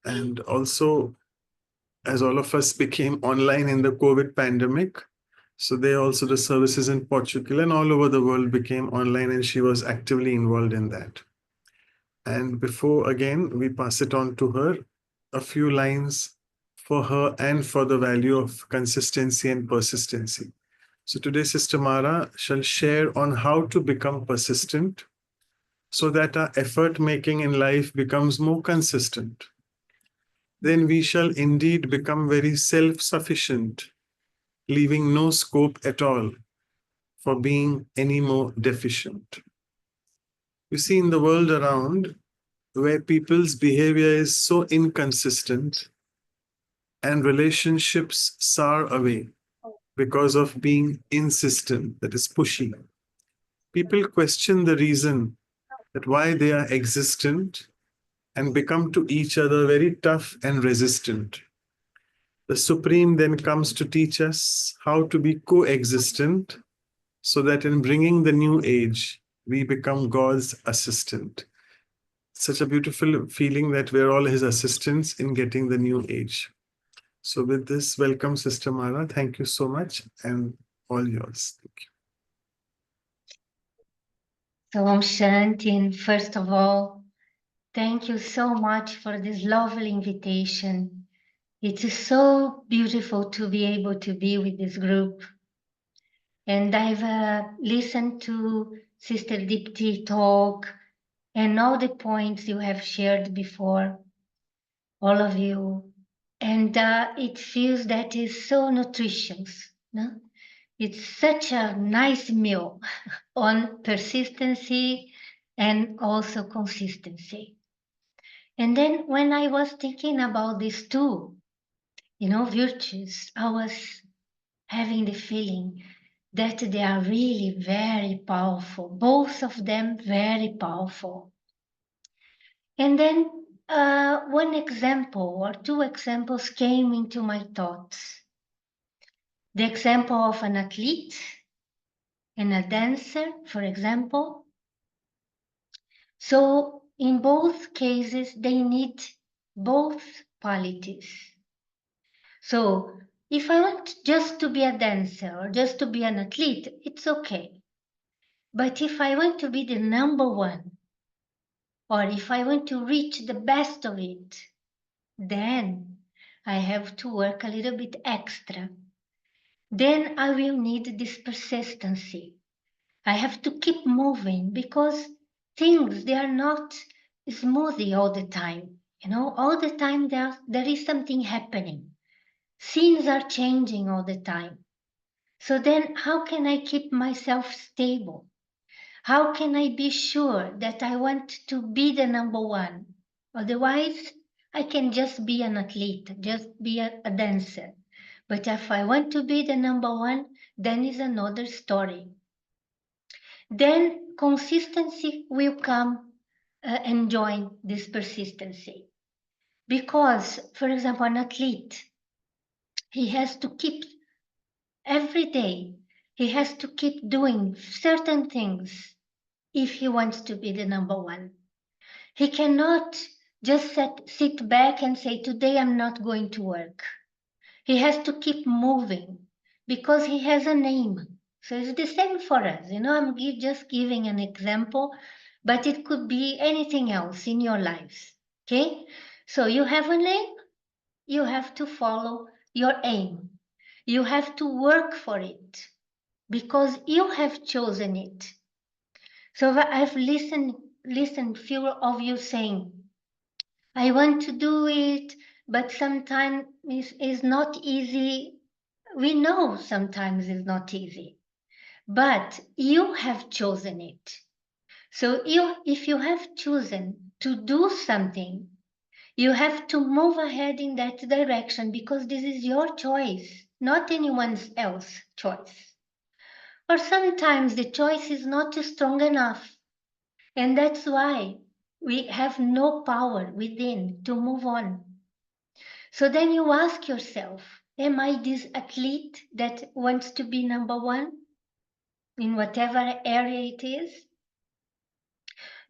And also, as all of us became online in the COVID pandemic, so they also, the services in Portugal and all over the world became online, and she was actively involved in that. And before, again, we pass it on to her, a few lines for her and for the value of consistency and persistency. So today, Sister Mara shall share on how to become persistent so that our effort making in life becomes more consistent. Then we shall indeed become very self-sufficient, leaving no scope at all for being any more deficient. You see, in the world around, where people's behavior is so inconsistent and relationships sour away because of being insistent, that is pushy, people question the reason that why they are existent and become to each other very tough and resistant. The Supreme then comes to teach us how to be coexistent, so that in bringing the new age, we become God's assistant. Such a beautiful feeling that we're all his assistants in getting the new age. So with this, welcome, Sister Mara. Thank you so much, and all yours. Thank you. So Om Shanti, and first of all, thank you so much for this lovely invitation. It is so beautiful to be able to be with this group. And I've listened to Sister Dipti talk and all the points you have shared before, all of you. And it feels that is so nutritious. No? It's such a nice meal on persistency and also consistency. And then when I was thinking about these two, virtues, I was having the feeling that they are really very powerful, both of them very powerful. And then one example or two examples came into my thoughts. The example of an athlete and a dancer, for example. So in both cases, they need both qualities. So if I want just to be a dancer or just to be an athlete, it's okay. But if I want to be the number one, or if I want to reach the best of it, then I have to work a little bit extra. Then I will need this persistency. I have to keep moving because things, they are not smoothie all the time. All the time there is something happening. Scenes are changing all the time. So then how can I keep myself stable? How can I be sure that I want to be the number one? Otherwise, I can just be an athlete, just be a dancer. But if I want to be the number one, then is another story. Then consistency will come and join this persistency. Because, for example, an athlete, he has to keep every day, he has to keep doing certain things if he wants to be the number one. He cannot just sit back and say, today I'm not going to work. He has to keep moving because he has a name. So it's the same for us. I'm just giving an example, but it could be anything else in your lives. Okay? So you have a name, you have to follow your aim. You have to work for it because you have chosen it. So I've listened few of you saying, I want to do it, but sometimes it's not easy. We know sometimes it's not easy, but you have chosen it. So if you have chosen to do something, you have to move ahead in that direction because this is your choice, not anyone else's choice. Or sometimes the choice is not strong enough. And that's why we have no power within to move on. So then you ask yourself, am I this athlete that wants to be number one in whatever area it is?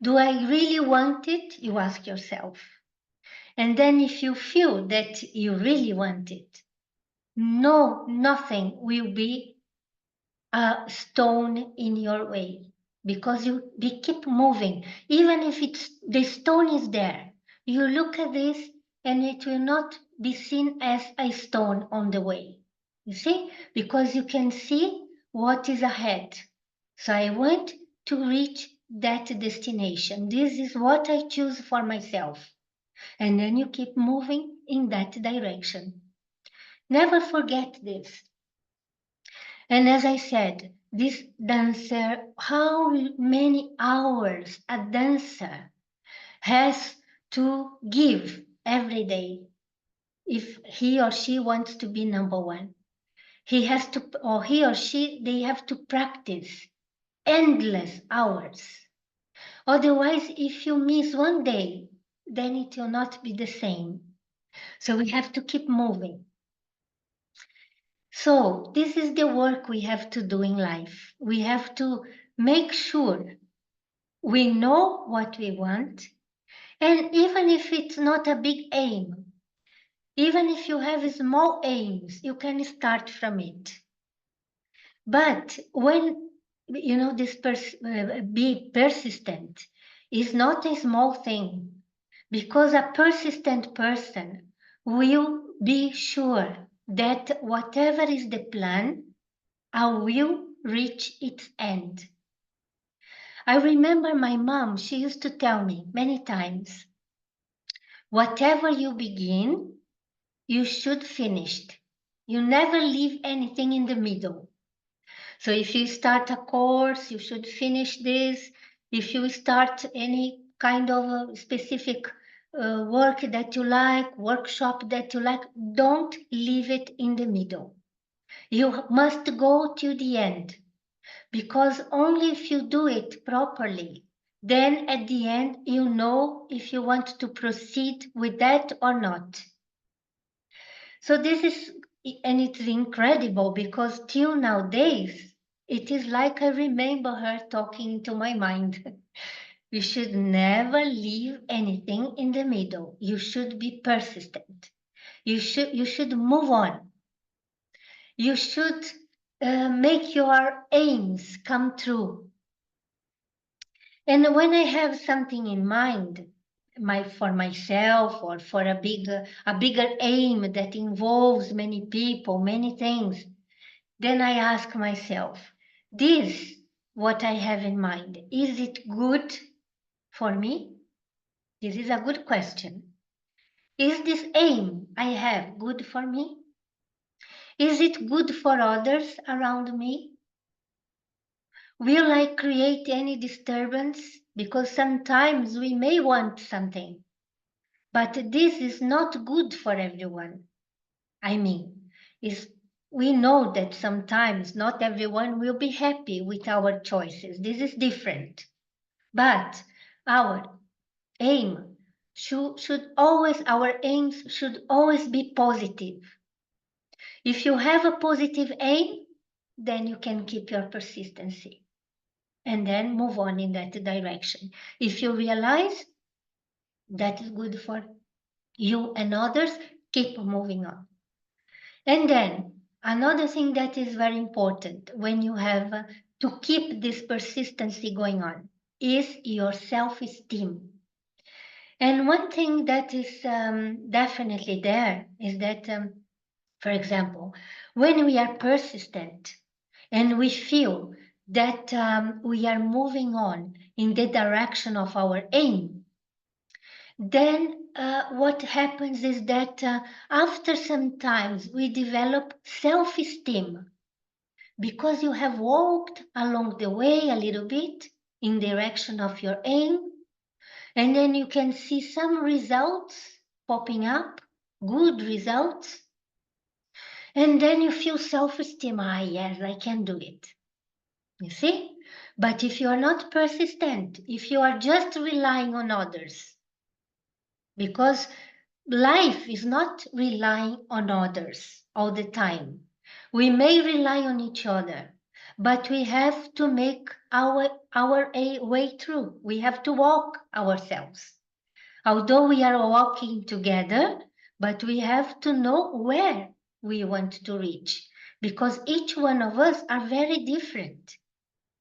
Do I really want it? You ask yourself. And then if you feel that you really want it, nothing will be a stone in your way because you keep moving. Even if the stone is there, you look at this and it will not be seen as a stone on the way. You see, because you can see what is ahead. So I want to reach that destination. This is what I choose for myself. And then you keep moving in that direction. Never forget this. And as I said, this dancer, how many hours a dancer has to give every day if he or she wants to be number one. He has to, or he or she, they have to practice endless hours. Otherwise, if you miss one day, then it will not be the same. So we have to keep moving. So this is the work we have to do in life. We have to make sure we know what we want. And even if it's not a big aim, even if you have small aims, you can start from it. But when, this be persistent is not a small thing, because a persistent person will be sure that whatever is the plan, I will reach its end. I remember my mom, she used to tell me many times, whatever you begin, you should finish it. You never leave anything in the middle. So if you start a course, you should finish this. If you start any kind of a specific work that you like, workshop that you like, don't leave it in the middle. You must go to the end, because only if you do it properly, then at the end, you know if you want to proceed with that or not. So this is, and it's incredible because till nowadays, it is like I remember her talking to my mind. You should never leave anything in the middle. You should be persistent. You should move on. You should make your aims come true. And when I have something in mind, for myself or for a bigger aim that involves many people, many things, then I ask myself, this, what I have in mind, is it good for me? This is a good question. Is this aim I have good for me? Is it good for others around me? Will I create any disturbance? Because sometimes we may want something, but this is not good for everyone. I mean, we know that sometimes not everyone will be happy with our choices. This is different. But our aim our aims should always be positive. If you have a positive aim, then you can keep your persistency and then move on in that direction. If you realize that is good for you and others, keep moving on. And then another thing that is very important when you have to keep this persistency going on is your self-esteem. And one thing that is definitely there is that, for example, when we are persistent and we feel that we are moving on in the direction of our aim, then what happens is that after some time we develop self-esteem, because you have walked along the way a little bit in direction of your aim, and then you can see some results popping up, good results, and then you feel self-esteem. Yes, I can do it. You see? But if you are not persistent, if you are just relying on others, because life is not relying on others all the time. We may rely on each other, but we have to make our way through. We have to walk ourselves. Although we are walking together, but we have to know where we want to reach, because each one of us are very different.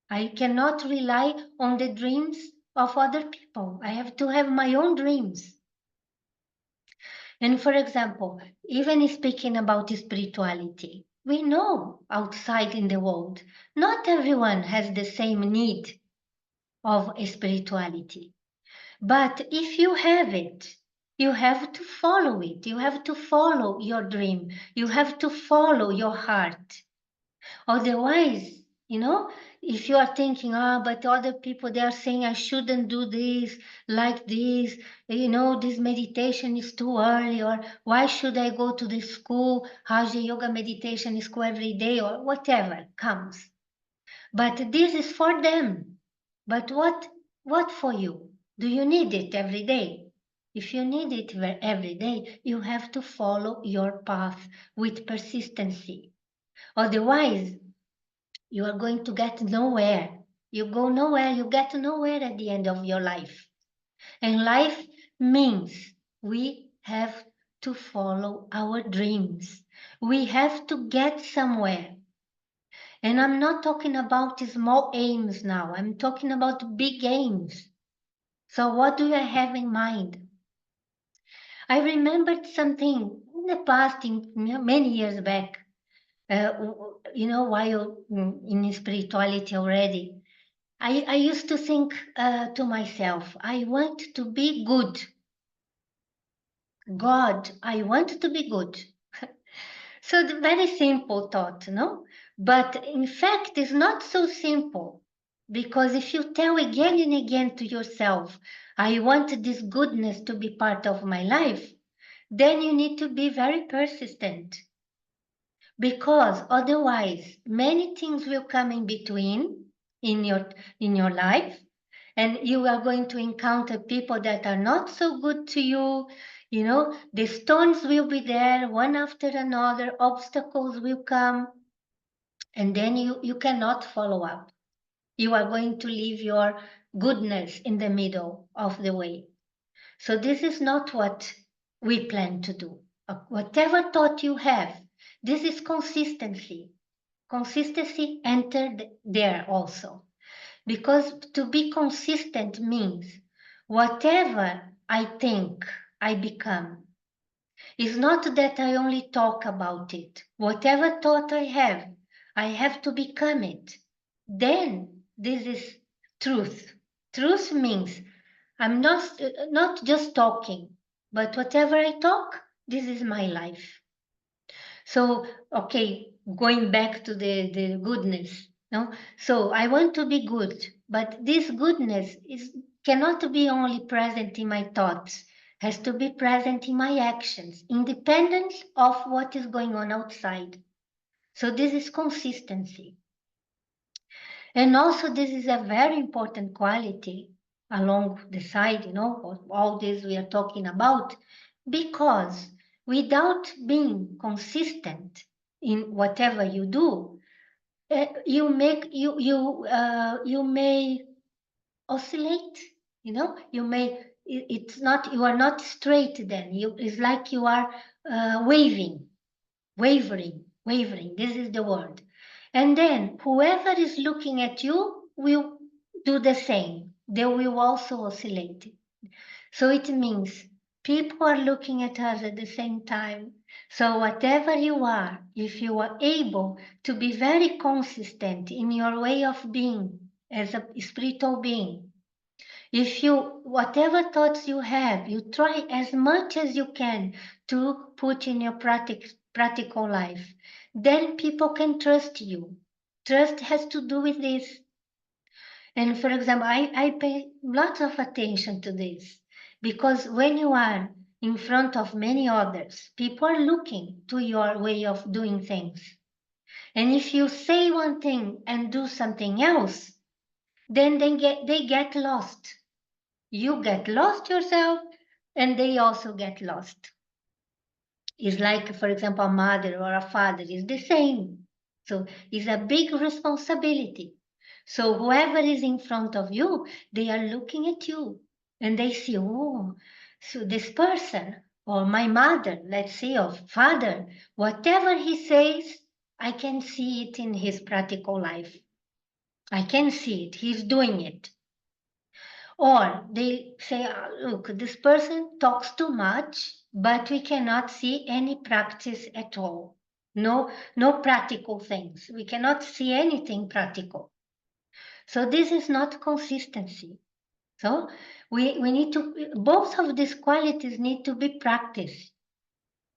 I cannot rely on the dreams of other people. I have to have my own dreams. And for example, even speaking about spirituality, we know outside in the world, not everyone has the same need of spirituality. But if you have it, you have to follow it. You have to follow your dream. You have to follow your heart. Otherwise, if you are thinking, but other people, they are saying I shouldn't do this, like this, this meditation is too early, or why should I go to the school, Raja Yoga meditation school every day, or whatever comes. But this is for them. But what for you? Do you need it every day? If you need it every day, you have to follow your path with persistency. Otherwise, you are going to get nowhere. You go nowhere, you get nowhere at the end of your life. And life means we have to follow our dreams. We have to get somewhere. And I'm not talking about small aims now. I'm talking about big aims. So what do I have in mind? I remembered something in the past, many years back, while in spirituality already. I used to think to myself, I want to be good. God, I want to be good. So the very simple thought, no? But in fact, it's not so simple. Because if you tell again and again to yourself, I want this goodness to be part of my life, then you need to be very persistent. Because otherwise, many things will come in between in your life, and you are going to encounter people that are not so good to you. You know, the stones will be there one after another, obstacles will come, and then you cannot follow up. You are going to leave your goodness in the middle of the way. So this is not what we plan to do. Whatever thought you have, this is consistency. Consistency entered there also. Because to be consistent means whatever I think, I become. It's not that I only talk about it. Whatever thought I have to become it. Then this is truth. Truth means I'm not just talking, but whatever I talk, this is my life. So, okay, going back to the goodness, no? So I want to be good, but this goodness cannot be only present in my thoughts, has to be present in my actions, independent of what is going on outside. So this is consistency. And also this is a very important quality along the side, you know, of all this we are talking about, because without being consistent in whatever you do, you may oscillate, you know, you are not straight then, it's like you are wavering. This is the word. And then whoever is looking at you will do the same. They will also oscillate. So it means people are looking at us at the same time. So whatever you are, if you are able to be very consistent in your way of being as a spiritual being, if whatever thoughts you have, you try as much as you can to put in your practical life, then people can trust you. Trust has to do with this. And for example, I pay lots of attention to this, because when you are in front of many others, people are looking to your way of doing things. And if you say one thing and do something else, then they get lost. You get lost yourself, and they also get lost. It's like, for example, a mother or a father is the same. So it's a big responsibility. So whoever is in front of you, they are looking at you and they see, oh, so this person or my mother, let's say, or father, whatever he says, I can see it in his practical life. I can see it. He's doing it. Or they say, look, this person talks too much, but we cannot see any practice at all. No practical things. We cannot see anything practical. So this is not consistency. So we need to, both of these qualities need to be practiced.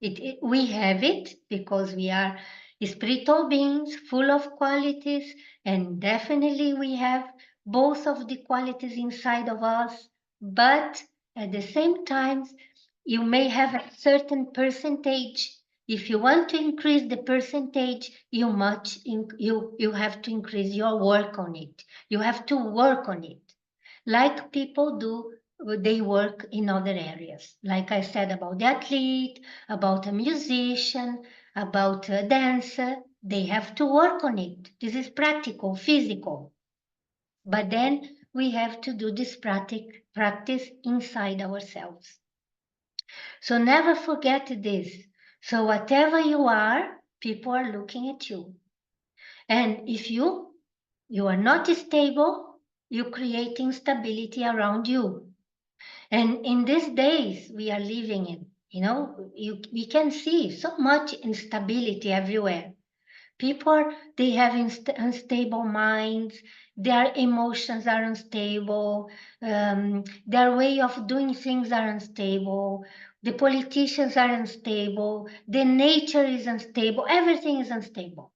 We have it because we are spiritual beings full of qualities, and definitely we have both of the qualities inside of us, but at the same time, you may have a certain percentage. If you want to increase the percentage, you have to increase your work on it. You have to work on it, like people do. They work in other areas, like I said, about the athlete, about a musician, about a dancer. They have to work on it. This is practical, physical. But then we have to do this practice inside ourselves. So never forget this. So whatever you are, people are looking at you. And if you are not stable, you create instability around you. And in these days we are living in, we can see so much instability everywhere. People, they have unstable minds, their emotions are unstable, their way of doing things are unstable, the politicians are unstable, the nature is unstable, everything is unstable.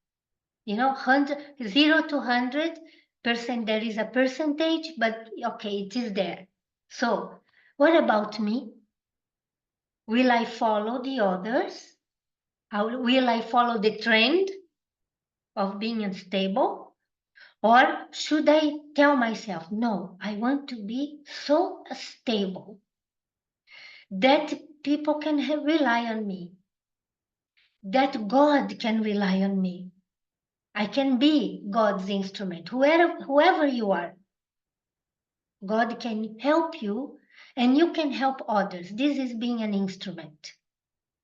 You know, 0 to 100%, there is a percentage, but okay, it is there. So what about me? Will I follow the others? Will I follow the trend of being unstable? Or should I tell myself, no, I want to be so stable that people can rely on me, that God can rely on me. I can be God's instrument, whoever you are. God can help you and you can help others. This is being an instrument.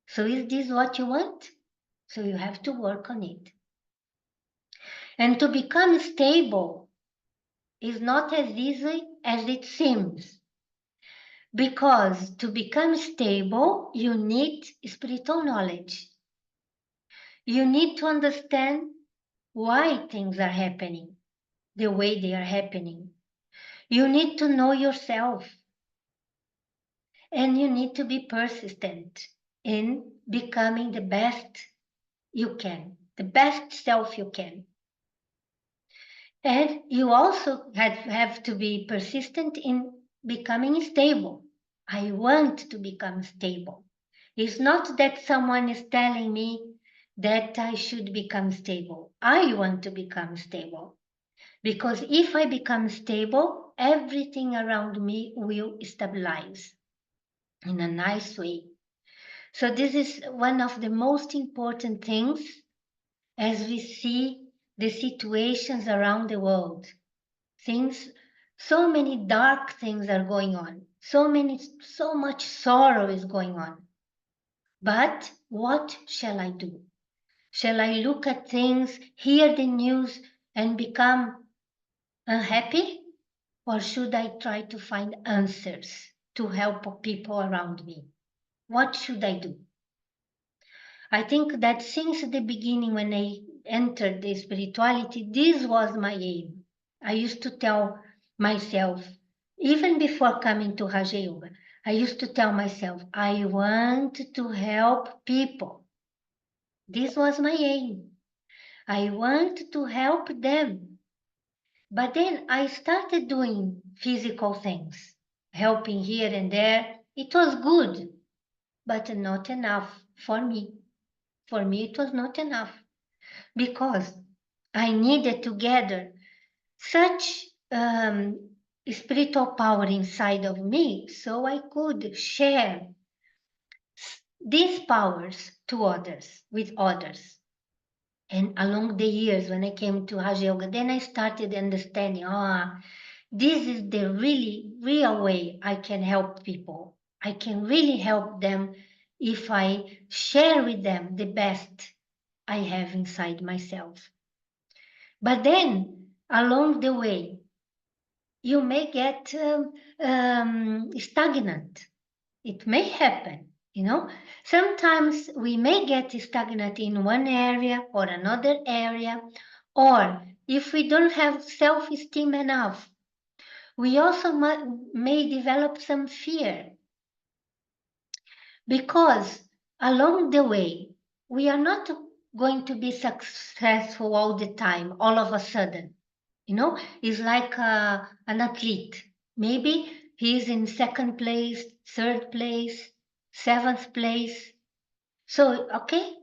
So is this what you want? So you have to work on it. And to become stable is not as easy as it seems. Because to become stable, you need spiritual knowledge. You need to understand why things are happening the way they are happening. You need to know yourself. And you need to be persistent in becoming the best you can, the best self you can. And you also have to be persistent in becoming stable. I want to become stable. It's not that someone is telling me that I should become stable. I want to become stable. Because if I become stable, everything around me will stabilize in a nice way. So this is one of the most important things as we see the situations around the world. So many dark things are going on. So much sorrow is going on. But what shall I do? Shall I look at things, hear the news, and become unhappy? Or should I try to find answers to help people around me? What should I do? I think that since the beginning, when I entered the spirituality, this was my aim. I used to tell myself, even before coming to Raja Yoga, I used to tell myself, I want to help people. This was my aim. I want to help them. But then I started doing physical things, helping here and there. It was good, but not enough for me. For me, it was not enough because I needed to gather such spiritual power inside of me so I could share these powers to others, with others. And along the years, when I came to Raja Yoga, then I started understanding, this is the really real way I can help people. I can really help them if I share with them the best I have inside myself. But then, along the way, you may get stagnant. It may happen, you know. Sometimes we may get stagnant in one area or another area, or if we don't have self-esteem enough, we also may develop some fear. Because along the way, we are not going to be successful all the time, all of a sudden. You know, it's like an athlete. Maybe he's in second place, third place, seventh place. So, okay,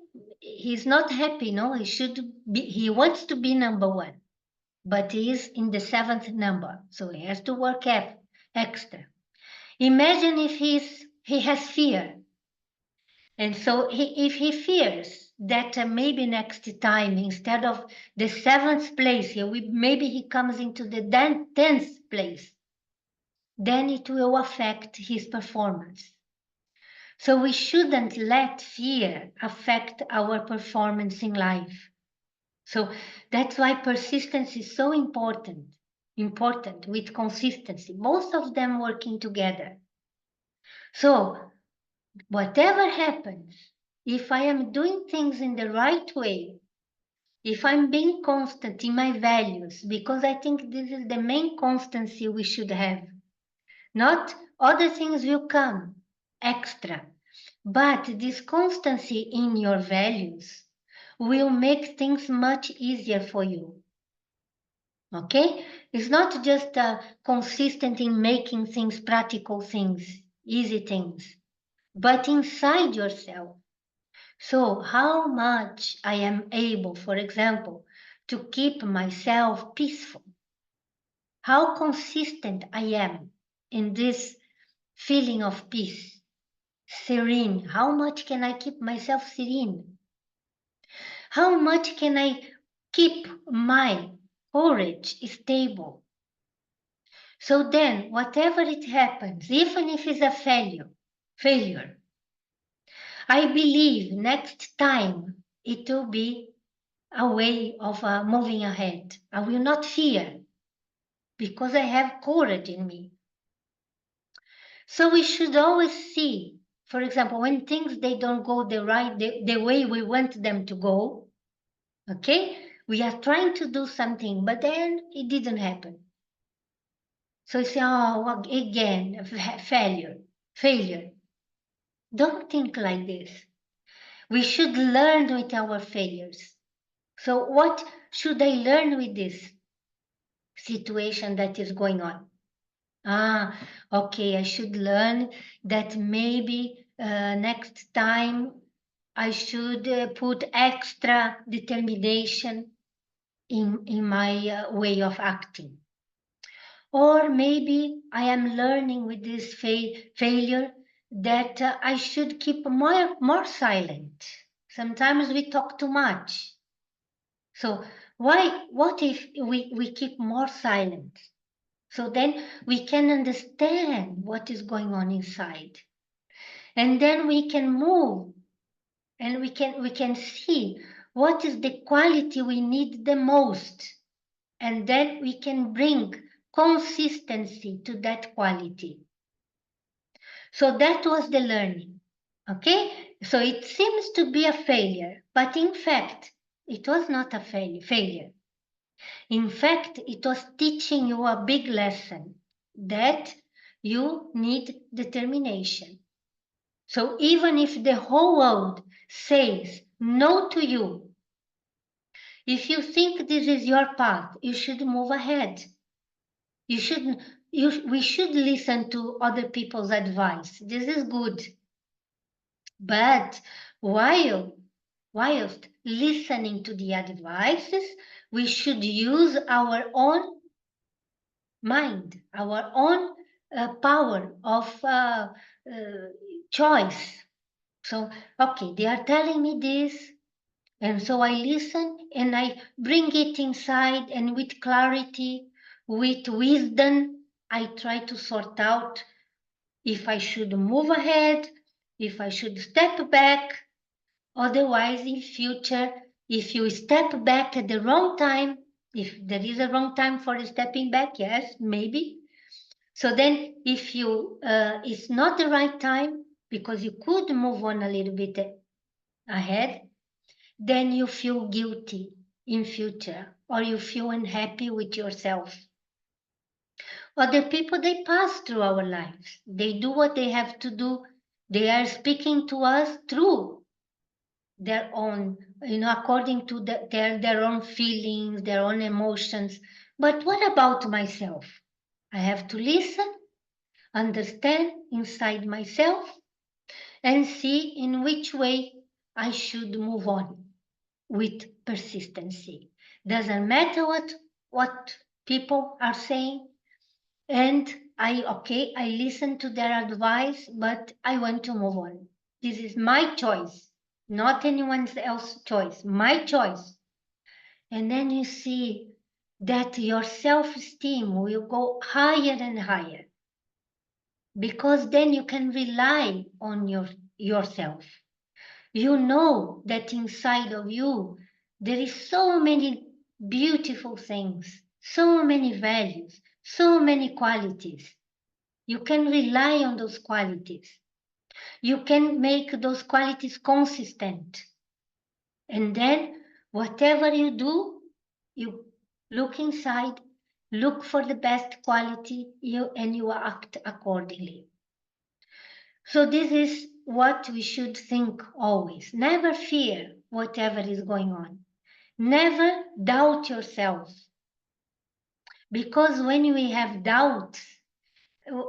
he's not happy, no? He wants to be number one, but he is in the seventh number. So he has to work extra. Imagine if he has fear. And so if he fears that maybe next time, instead of the seventh place, maybe he comes into the 10th place, then it will affect his performance. So we shouldn't let fear affect our performance in life. So that's why persistence is so important with consistency, both of them working together. So whatever happens, if I am doing things in the right way, if I'm being constant in my values, because I think this is the main constancy we should have, not other things will come extra, but this constancy in your values will make things much easier for you. Okay? It's not just consistent in making things, practical things, easy things, but inside yourself. So how much I am able, for example, to keep myself peaceful? How consistent I am in this feeling of peace, serene? How much can I keep myself serene? How much can I keep my courage stable? So then, whatever it happens, even if it's a failure, I believe next time it will be a way of moving ahead. I will not fear because I have courage in me. So we should always see, for example, when things they don't go the way we want them to go, okay? We are trying to do something, but then it didn't happen. So you say, oh, again, failure. Don't think like this. We should learn with our failures. So what should I learn with this situation that is going on? Okay, I should learn that maybe next time I should put extra determination in my way of acting. Or maybe I am learning with this failure that I should keep more silent. Sometimes we talk too much. So what if we keep more silent? So then we can understand what is going on inside. And then we can move and we can see what is the quality we need the most. And then we can bring consistency to that quality. So that was the learning. Okay? So it seems to be a failure, but in fact, it was not a failure. In fact, it was teaching you a big lesson that you need determination. So even if the whole world says no to you, if you think this is your path, you should move ahead. We should listen to other people's advice. This is good. But whilst listening to the advices, we should use our own mind, our own power of choice. So, okay, they are telling me this, and so I listen and I bring it inside, and with clarity, with wisdom, I try to sort out if I should move ahead, if I should step back. Otherwise, in future, if you step back at the wrong time, if there is a wrong time for stepping back, yes, maybe. So then if you, it's not the right time because you could move on a little bit ahead, then you feel guilty in future or you feel unhappy with yourself. Other people, they pass through our lives. They do what they have to do. They are speaking to us through their own, according to their own feelings, their own emotions. But what about myself? I have to listen, understand inside myself, and see in which way I should move on with persistency. Doesn't matter what people are saying. And I listen to their advice, but I want to move on. This is my choice, not anyone else's choice, my choice. And then you see that your self-esteem will go higher and higher because then you can rely on yourself. You know that inside of you, there is so many beautiful things, so many values, so many qualities. You can rely on those qualities. You can make those qualities consistent. And then Whatever you do, you look inside, look for the best quality, and you act accordingly. So this is what we should think always. Never fear whatever is going on. Never doubt yourself. Because when we have doubts,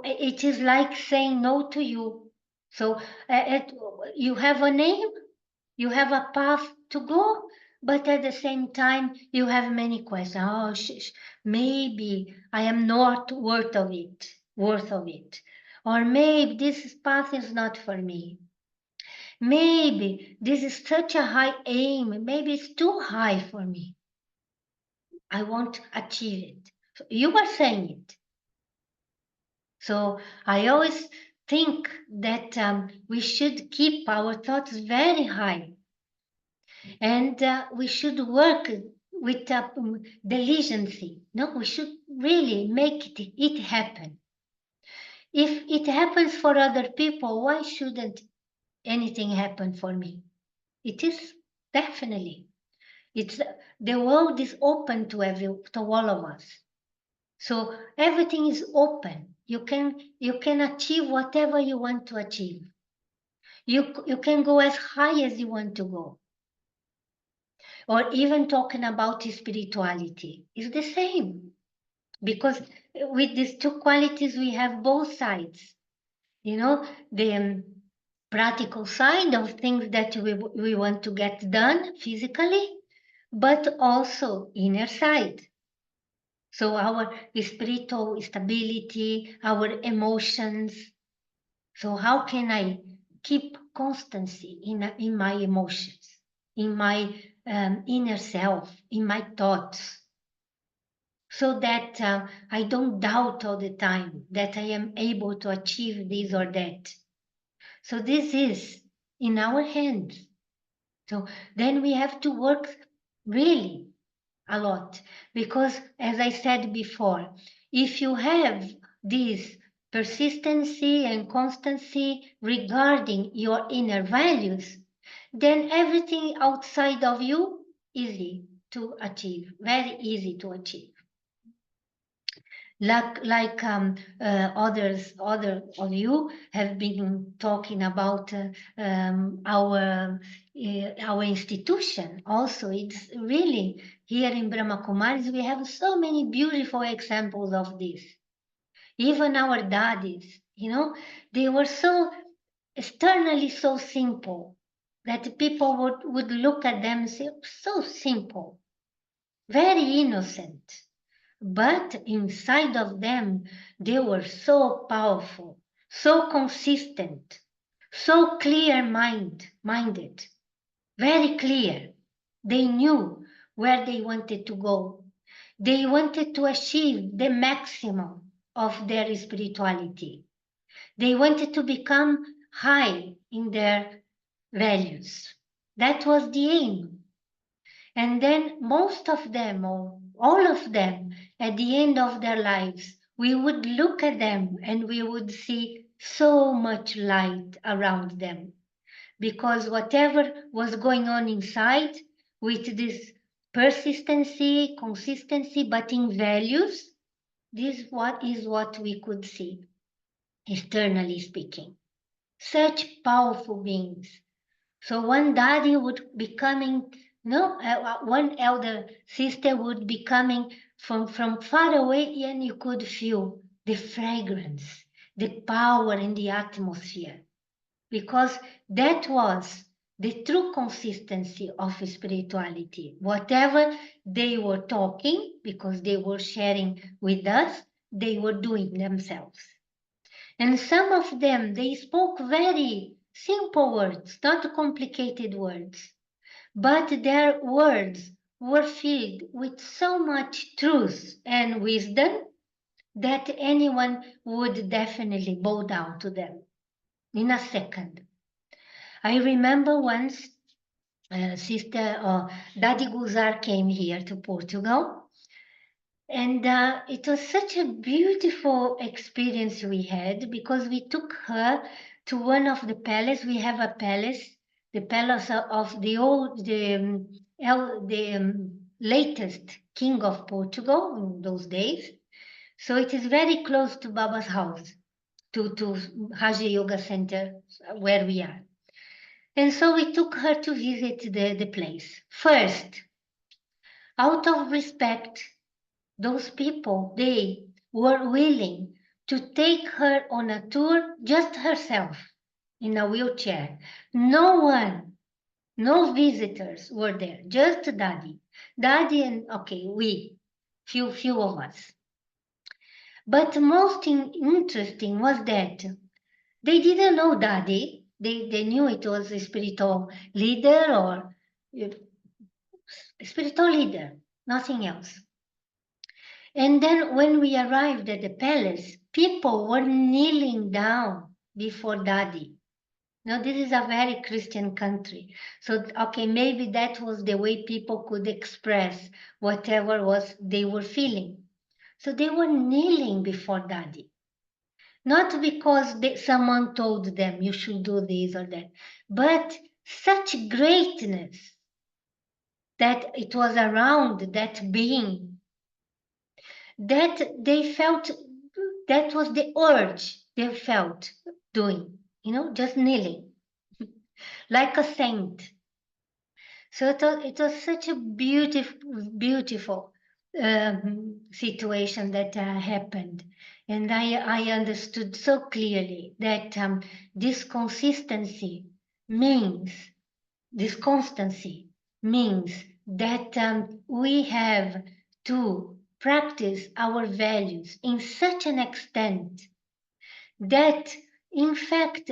it is like saying no to you. So you have a name, you have a path to go, but at the same time, you have many questions. Oh, maybe I am not worth of it. Or maybe this path is not for me. Maybe this is such a high aim. Maybe it's too high for me. I won't achieve it. So you are saying it. So I always think that we should keep our thoughts very high, and we should work with diligence. No, we should really make it happen. If it happens for other people, why shouldn't anything happen for me? It is definitely. It's the world is open to all of us. So everything is open. You can achieve whatever you want to achieve. You can go as high as you want to go. Or even talking about spirituality is the same. Because with these two qualities, we have both sides. You know, the practical side of things that we want to get done physically, but also inner side. So our spiritual stability, our emotions. So how can I keep constancy in my emotions, in my inner self, in my thoughts, so that I don't doubt all the time that I am able to achieve this or that. So this is in our hands. So then we have to work really a lot, because as I said before, if you have this persistency and constancy regarding your inner values, then everything outside of you easy to achieve, very easy to achieve. Like other of you have been talking about our institution. Also, it's really here in Brahma Kumaris we have so many beautiful examples of this. Even our daddies, you know, they were so externally so simple that people would look at them and say, so simple, very innocent. But inside of them, they were so powerful, so consistent, so clear-minded, very clear. They knew where they wanted to go. They wanted to achieve the maximum of their spirituality. They wanted to become high in their values. That was the aim. And then most of them, or all of them, at the end of their lives, we would look at them and we would see so much light around them. Because whatever was going on inside with this persistency, consistency, but in values, this is what we could see, externally speaking. Such powerful beings. So one daddy would be coming, one elder sister would be coming from far away, and you could feel the fragrance, the power in the atmosphere, because that was the true consistency of spirituality. Whatever they were talking, because they were sharing with us, they were doing themselves. And some of them, they spoke very simple words, not complicated words. But their words were filled with so much truth and wisdom that anyone would definitely bow down to them in a second. I remember once Sister Daddy Guzar came here to Portugal. And it was such a beautiful experience we had, because we took her to one of the palace. We have a palace, the palace of the the latest king of Portugal in those days. So it is very close to Baba's house, to Raja Yoga Center, where we are. And so we took her to visit the place. First, out of respect, those people, they were willing to take her on a tour just herself in a wheelchair. No one, no visitors were there, just Daddy. Daddy and, okay, we, few of us. But most interesting was that they didn't know Daddy. They knew it was a spiritual leader or spiritual leader, nothing else. And then when we arrived at the palace, people were kneeling down before Daddy. Now, this is a very Christian country. So, okay, maybe that was the way people could express whatever was they were feeling. So they were kneeling before Daddy. Not because someone told them you should do this or that, but such greatness that it was around that being, that they felt, that was the urge they felt doing, just kneeling like a saint. So it was such a beautiful situation that happened. And I understood so clearly that this constancy means that we have to practice our values in such an extent that, in fact,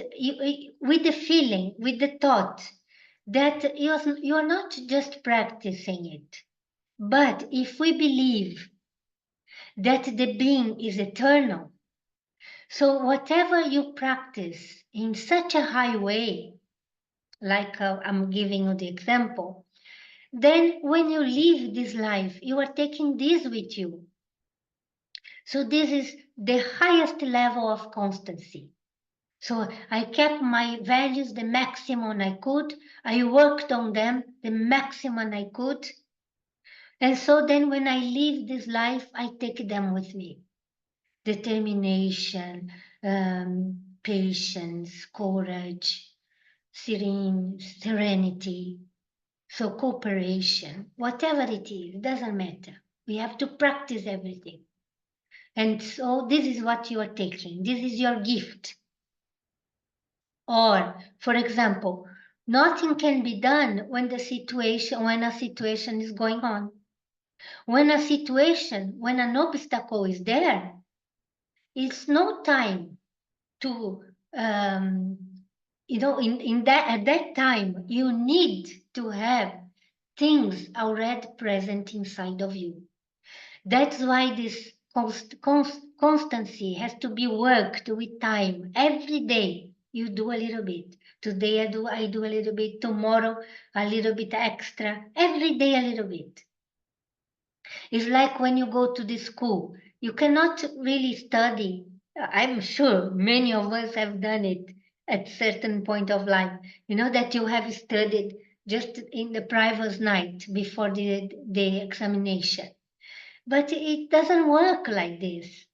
with the feeling, with the thought, that you are not just practicing it, but if we believe that the being is eternal, so whatever you practice in such a high way, like I'm giving you the example, then when you leave this life, you are taking this with you. So this is the highest level of constancy. So I kept my values the maximum I could. I worked on them the maximum I could. And so then when I leave this life, I take them with me. Determination, patience, courage, serenity, so cooperation, whatever it is, doesn't matter. We have to practice everything. And so this is what you are taking. This is your gift. Or, for example, nothing can be done when a situation is going on. When an obstacle is there, it's no time to, at that time, you need to have things already present inside of you. That's why this constancy has to be worked with time. Every day you do a little bit. Today I do a little bit. Tomorrow a little bit extra. Every day a little bit. It's like when you go to the school. You cannot really study. I'm sure many of us have done it at certain point of life. You know that you have studied just in the previous night before the examination. But it doesn't work like this.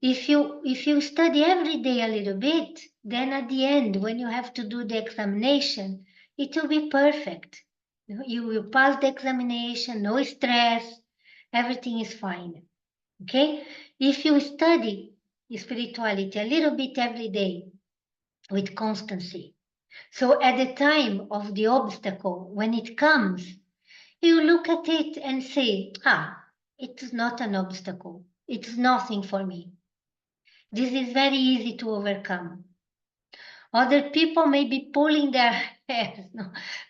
If you study every day a little bit, then at the end, when you have to do the examination, it will be perfect. You will pass the examination, no stress, everything is fine. Okay? If you study spirituality a little bit every day with constancy, so at the time of the obstacle, when it comes, you look at it and say, it is not an obstacle. It's nothing for me. This is very easy to overcome. Other people may be pulling their hairs,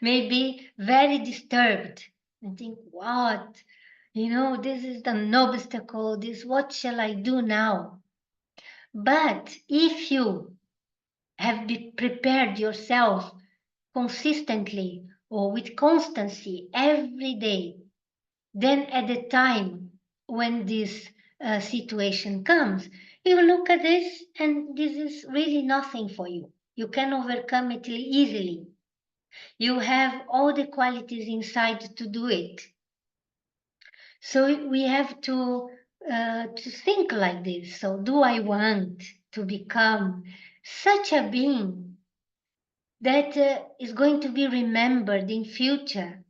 may be very disturbed and think, what? This is an obstacle. What shall I do now? But if you have prepared yourself consistently or with constancy every day, then at the time when this situation comes, you look at this and this is really nothing for you. You can overcome it easily. You have all the qualities inside to do it. So we have to think like this. So do I want to become such a being that is going to be remembered in future?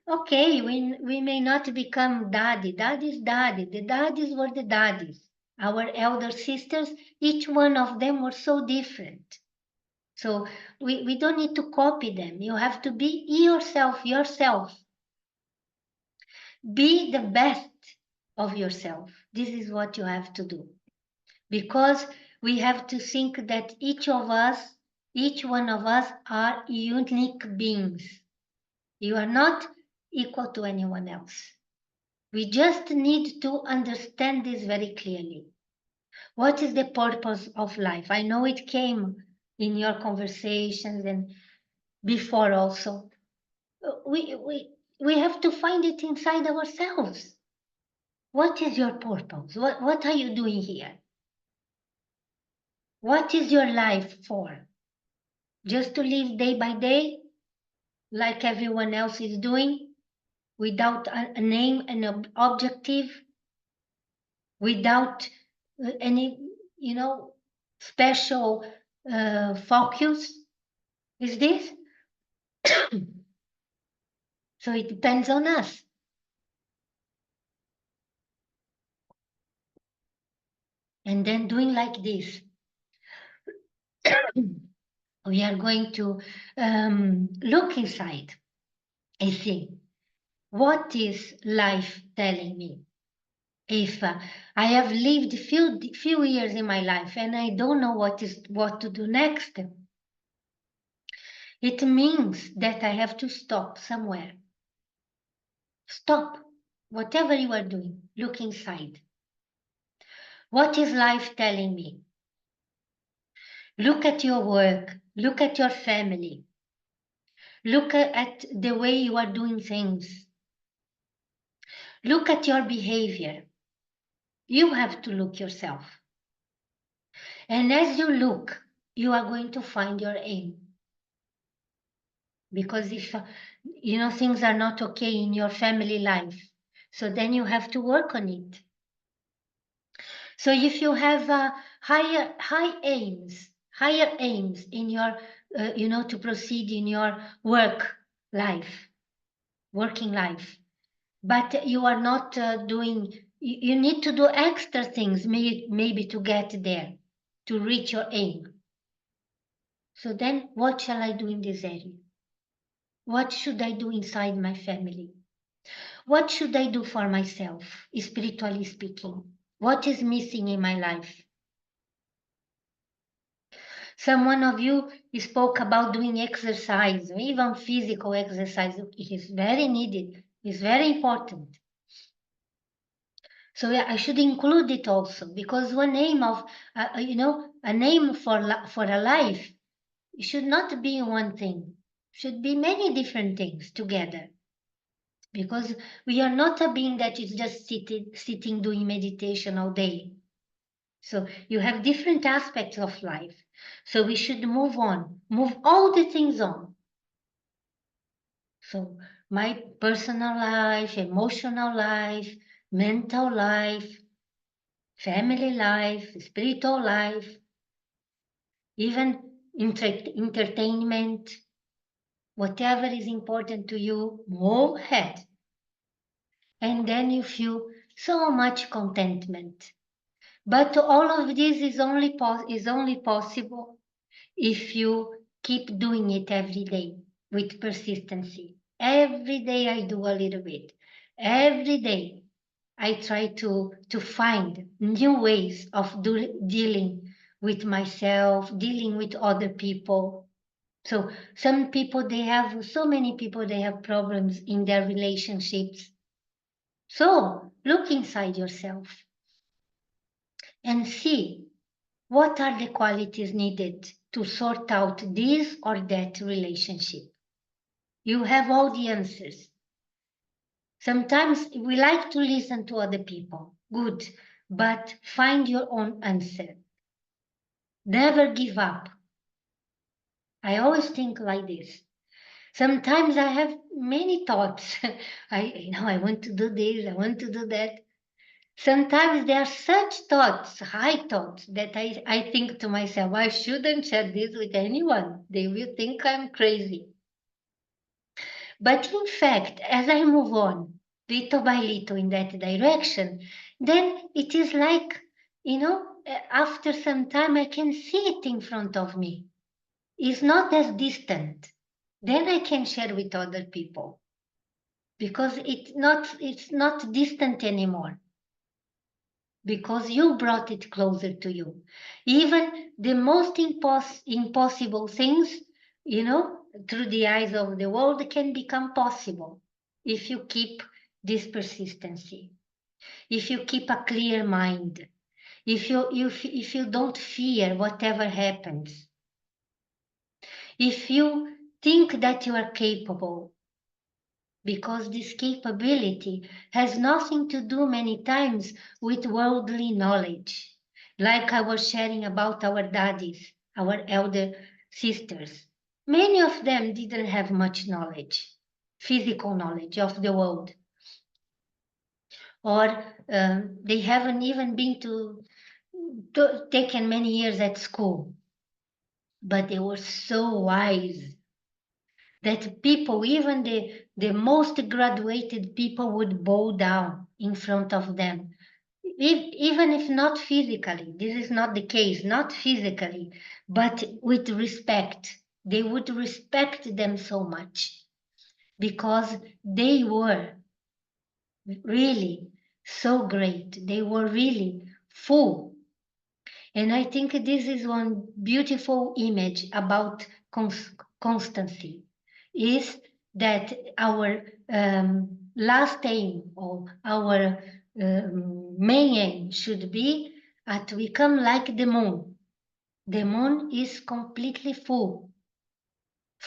Okay, we may not become daddy. Daddy's daddy. The daddies were the daddies. Our elder sisters, each one of them were so different. So we don't need to copy them. You have to be yourself. Be the best of yourself. This is what you have to do. Because we have to think that each one of us are unique beings. You are not equal to anyone else. We just need to understand this very clearly. What is the purpose of life? I know it came in your conversations and before also. We have to find it inside ourselves. What is your purpose? What are you doing here? What is your life for? Just to live day by day like everyone else is doing without a name and an objective, without any, special focus? Is this? So it depends on us. And then doing like this. We are going to look inside and see, what is life telling me? If I have lived few years in my life and I don't know what to do next, it means that I have to stop somewhere. Stop whatever you are doing. Look inside. What is life telling me? Look at your work. Look at your family. Look at the way you are doing things. Look at your behavior. You have to look yourself. And as you look, you are going to find your aim. Because if, things are not okay in your family life, so then you have to work on it. So if you have higher aims in your, to proceed in your working life, but you are not doing, you need to do extra things maybe to get there, to reach your aim. So then what shall I do in this area? What should I do inside my family? What should I do for myself, spiritually speaking? What is missing in my life? Someone of you spoke about doing exercise, even physical exercise. It is very needed. It's very important. So yeah, I should include it also, because one aim of, a name for a life, it should not be one thing. It should be many different things together. Because we are not a being that is just sitting doing meditation all day. So you have different aspects of life. So we should move all the things on. So my personal life, emotional life, mental life, family life, spiritual life, even entertainment, whatever is important to you, move ahead. And then you feel so much contentment. But all of this is only possible if you keep doing it every day with persistency. Every day I do a little bit. Every day I try to find new ways of dealing with myself, dealing with other people. So so many people, they have problems in their relationships. So look inside yourself and see what are the qualities needed to sort out this or that relationship. You have all the answers. Sometimes we like to listen to other people. Good, but find your own answer. Never give up. I always think like this. Sometimes I have many thoughts. I want to do this, I want to do that. Sometimes there are such thoughts, high thoughts, that I think to myself, I shouldn't share this with anyone. They will think I'm crazy. But in fact, as I move on, little by little in that direction, then it is like, after some time I can see it in front of me. It's not as distant. Then I can share with other people because it's not distant anymore. Because you brought it closer to you. Even the most impossible things, through the eyes of the world can become possible if you keep this persistency, if you keep a clear mind, if you don't fear whatever happens, if you think that you are capable, because this capability has nothing to do many times with worldly knowledge. Like I was sharing about our daddies, our elder sisters. Many of them didn't have much knowledge, physical knowledge of the world. Or they haven't even been to taken many years at school. But they were so wise that people, even the most graduated people, would bow down in front of them. Even if not physically, this is not the case, not physically, but with respect. They would respect them so much because they were really so great. They were really full. And I think this is one beautiful image about constancy, is that our last aim or our main aim should be to become like the moon. The moon is completely full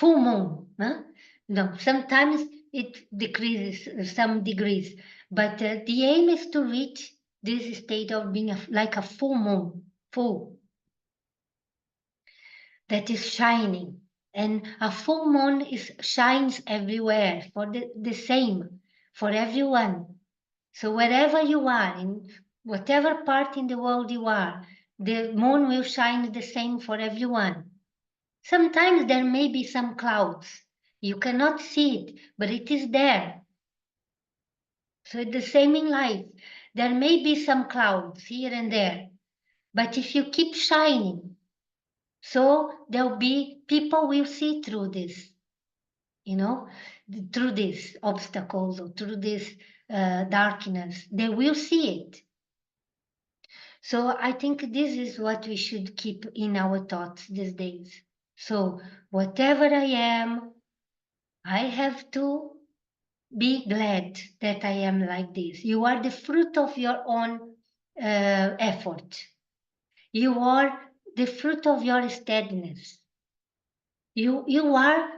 moon. Huh? No, sometimes it decreases some degrees, but the aim is to reach this state of being like a full moon, full, that is shining. And a full moon shines everywhere for the same for everyone. So wherever you are, in whatever part in the world you are, the moon will shine the same for everyone. Sometimes there may be some clouds. You cannot see it, but it is there. So it's the same in life. There may be some clouds here and there, but if you keep shining, so there'll be people will see through this, through these obstacles or through this darkness. They will see it. So I think this is what we should keep in our thoughts these days. So whatever I am, I have to be glad that I am like this. You are the fruit of your own effort. You are the fruit of your steadiness. You are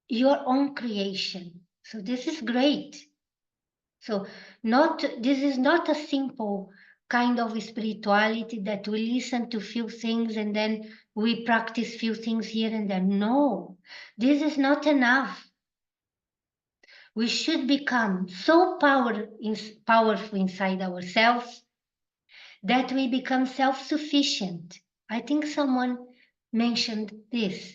your own creation. So this is great. So this is not a simple kind of spirituality that we listen to few things and then we practice few things here and there. No, this is not enough. We should become so powerful inside ourselves that we become self-sufficient. I think someone mentioned this.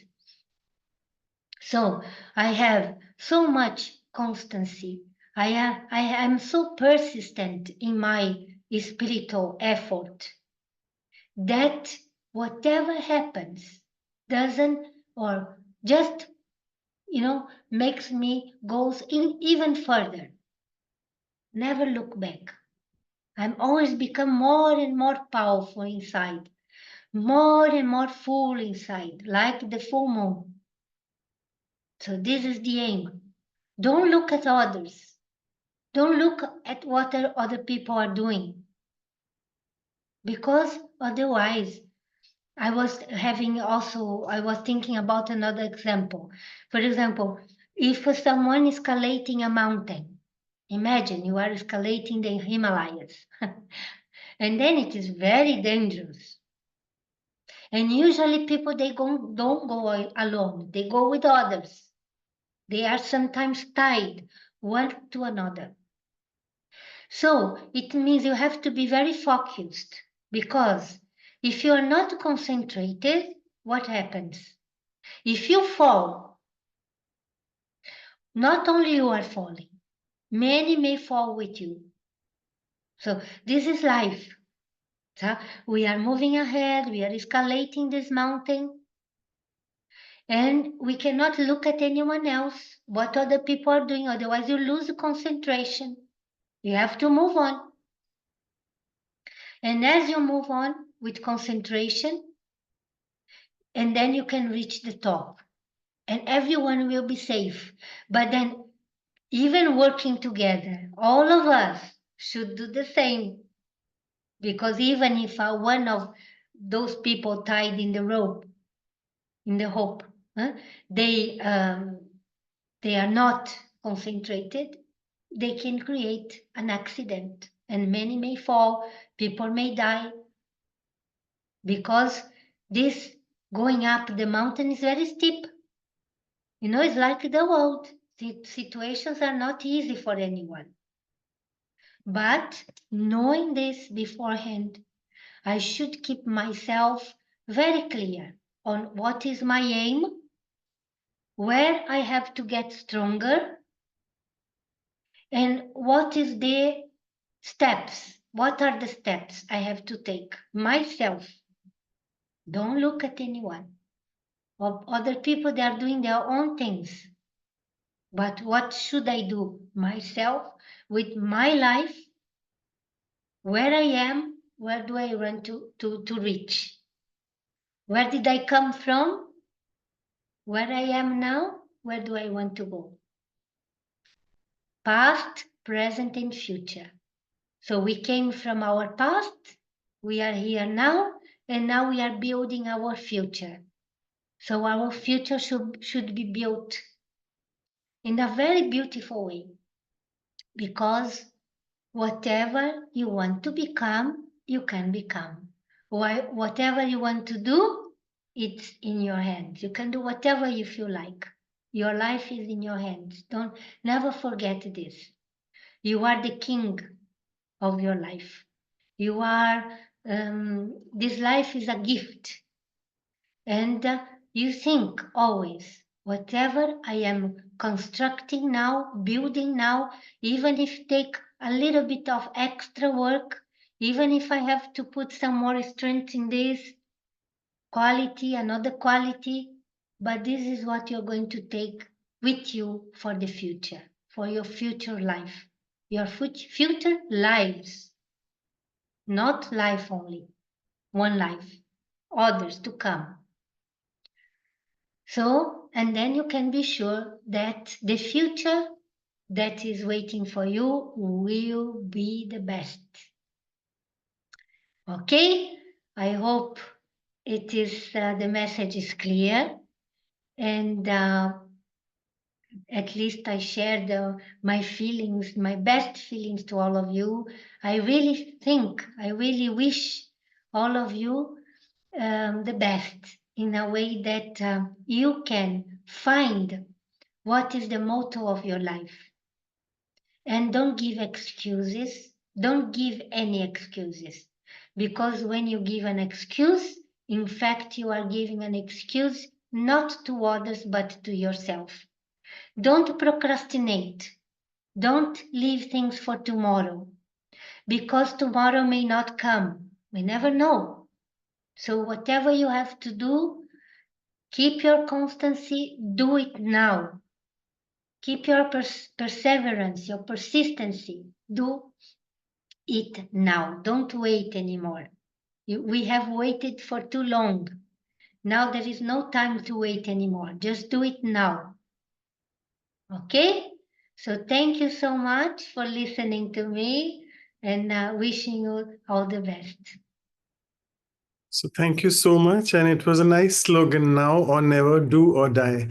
So I have so much constancy. I am so persistent in my spiritual effort that whatever happens doesn't, or just, makes me go even further. Never look back. I'm always become more and more powerful inside, more and more full inside, like the full moon. So this is the aim. Don't look at others. Don't look at what other people are doing. Because otherwise, I was thinking about another example. For example, if someone is escalating a mountain, imagine you are escalating the Himalayas, and then it is very dangerous. And usually people, don't go alone, they go with others. They are sometimes tied one to another. So it means you have to be very focused, because if you are not concentrated, what happens? If you fall, not only you are falling, many may fall with you. So this is life. So we are moving ahead, we are escalating this mountain, and we cannot look at anyone else, what other people are doing, otherwise you lose concentration. You have to move on. And as you move on with concentration, and then you can reach the top, and everyone will be safe. But then, even working together, all of us should do the same. Because even if one of those people tied in the rope, in the hope, they are not concentrated, they can create an accident, and many may fall, people may die, because this going up the mountain is very steep. You know, it's like the world. The situations are not easy for anyone. But knowing this beforehand, I should keep myself very clear on what is my aim, where I have to get stronger, and what is the steps. What are the steps I have to take myself? Don't look at anyone. Or other people, they are doing their own things. But what should I do myself with my life? Where I am, where do I want to reach? Where did I come from? Where I am now, where do I want to go? Past, present, and future. So we came from our past, we are here now, and now we are building our future. So our future should be built in a very beautiful way, because whatever you want to become, you can become. Whatever you want to do, it's in your hands. You can do whatever you feel like. Your life is in your hands. Never forget this. You are the king of your life. You are, this life is a gift. And you think always, whatever I am constructing now, building now, even if take a little bit of extra work, even if I have to put some more strength in this quality, another quality, but this is what you're going to take with you for the future, for your future life, your future lives, not life only, one life, others to come. So, and then you can be sure that the future that is waiting for you will be the best. Okay, I hope it is the message is clear, and at least I shared my feelings, my best feelings to all of you. I really wish all of you the best, in a way that you can find what is the motto of your life. And don't give excuses. Don't give any excuses. Because when you give an excuse, in fact, you are giving an excuse not to others, but to yourself. Don't procrastinate. Don't leave things for tomorrow, because tomorrow may not come. We never know. So whatever you have to do, keep your constancy, do it now. Keep your perseverance, your persistency. Do it now. Don't wait anymore. We have waited for too long. Now there is no time to wait anymore. Just do it now. Okay? So thank you so much for listening to me, and wishing you all the best. So thank you so much. And it was a nice slogan, now or never, do or die.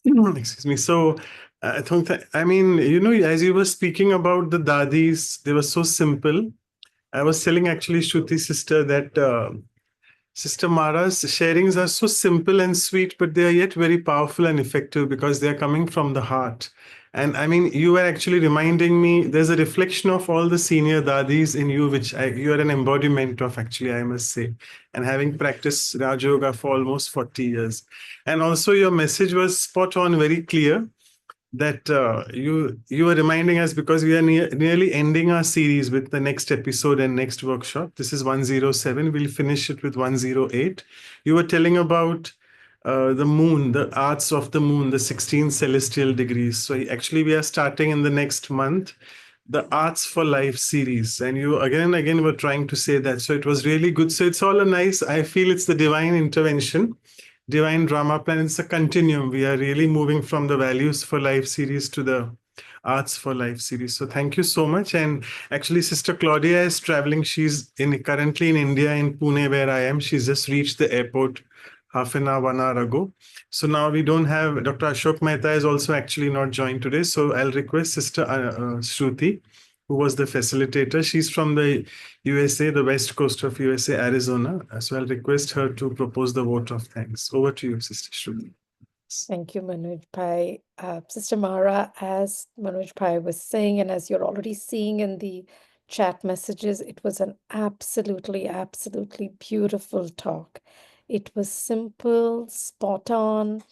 Excuse me. So I think that, I mean, you know, as you were speaking about the dadis, they were so simple. I was telling actually Shruti sister that Sister Mara's sharings are so simple and sweet, but they are yet very powerful and effective because they are coming from the heart. And I mean, you were actually reminding me, there's a reflection of all the senior dadis in you, which you are an embodiment of, actually, I must say. And having practiced Raj Yoga for almost 40 years. And also your message was spot on, very clear, that you were reminding us, because we are nearly ending our series with the next episode and next workshop. This is 107. We'll finish it with 108. You were telling about the moon, the arts of the moon, the 16 celestial degrees. So actually, we are starting in the next month the Arts for Life series, and you again and again were trying to say that. So it was really good. So it's all a nice, I feel it's the divine intervention, divine drama plan. It's a continuum. We are really moving from the Values for Life series to the Arts for Life series. So thank you so much. And actually, Sister Claudia is traveling. She's currently in India, in Pune, where I am. She's just reached the airport half an hour, 1 hour ago. So now we don't have, Dr. Ashok Mehta is also actually not joined today. So I'll request Sister Shruti, who was the facilitator. She's from the USA, the west coast of USA, Arizona. So I'll request her to propose the vote of thanks. Over to you, Sister Shruti. Thank you, Manoj Bhai. Sister Mara, as Manoj Bhai was saying, and as you're already seeing in the chat messages, it was an absolutely, absolutely beautiful talk. It was simple, spot on,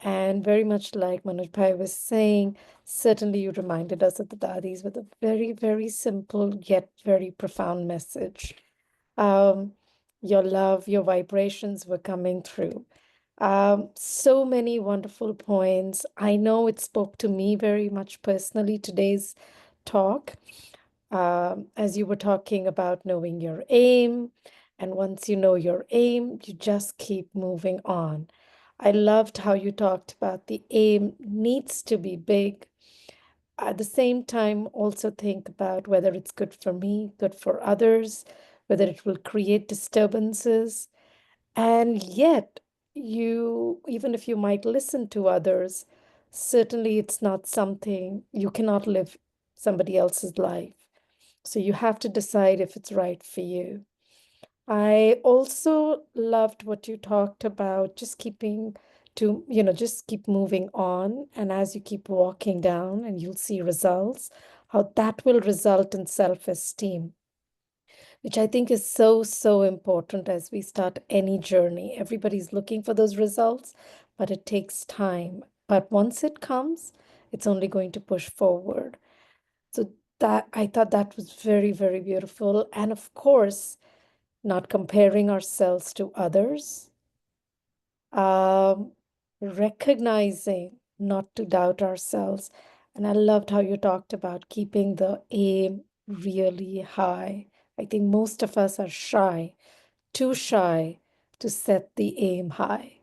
and very much like Manoj Bhai was saying, certainly you reminded us of the Dadis with a very, very simple yet very profound message. Your love, your vibrations were coming through. So many wonderful points. I know it spoke to me very much personally, today's talk. As you were talking about knowing your aim, and once you know your aim, you just keep moving on. I loved how you talked about the aim needs to be big. At the same time, also think about whether it's good for me, good for others, whether it will create disturbances. And yet, even if you might listen to others, certainly it's not something you cannot live somebody else's life. So you have to decide if it's right for you. I also loved what you talked about, just keeping to, just keep moving on. And as you keep walking down and you'll see results, how that will result in self-esteem, which I think is so, so important as we start any journey. Everybody's looking for those results, but it takes time. But once it comes, it's only going to push forward. So that I thought that was very, very beautiful. And of course, not comparing ourselves to others, recognizing not to doubt ourselves. And I loved how you talked about keeping the aim really high. I think most of us are shy, too shy to set the aim high.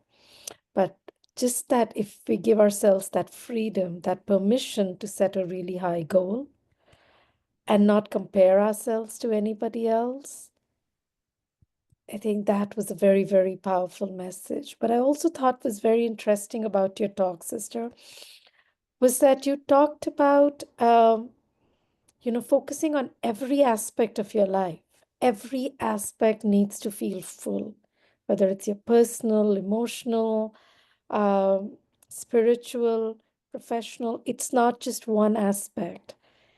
But just that if we give ourselves that freedom, that permission to set a really high goal and not compare ourselves to anybody else, I think that was a very, very powerful message. But I also thought was very interesting about your talk, sister, was that you talked about, focusing on every aspect of your life. Every aspect needs to feel full, whether it's your personal, emotional, spiritual, professional. It's not just one aspect.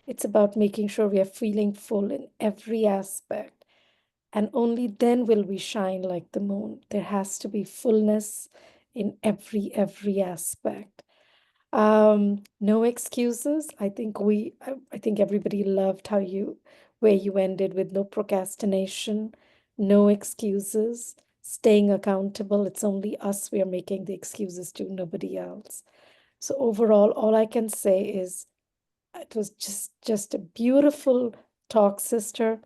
It's about making sure we are feeling full in every aspect. And only then will we shine like the moon. There has to be fullness in every aspect. No excuses. I think everybody loved where you ended with no procrastination, no excuses, staying accountable. It's only us we are making the excuses to, nobody else. So overall, all I can say is it was just a beautiful talk, sister.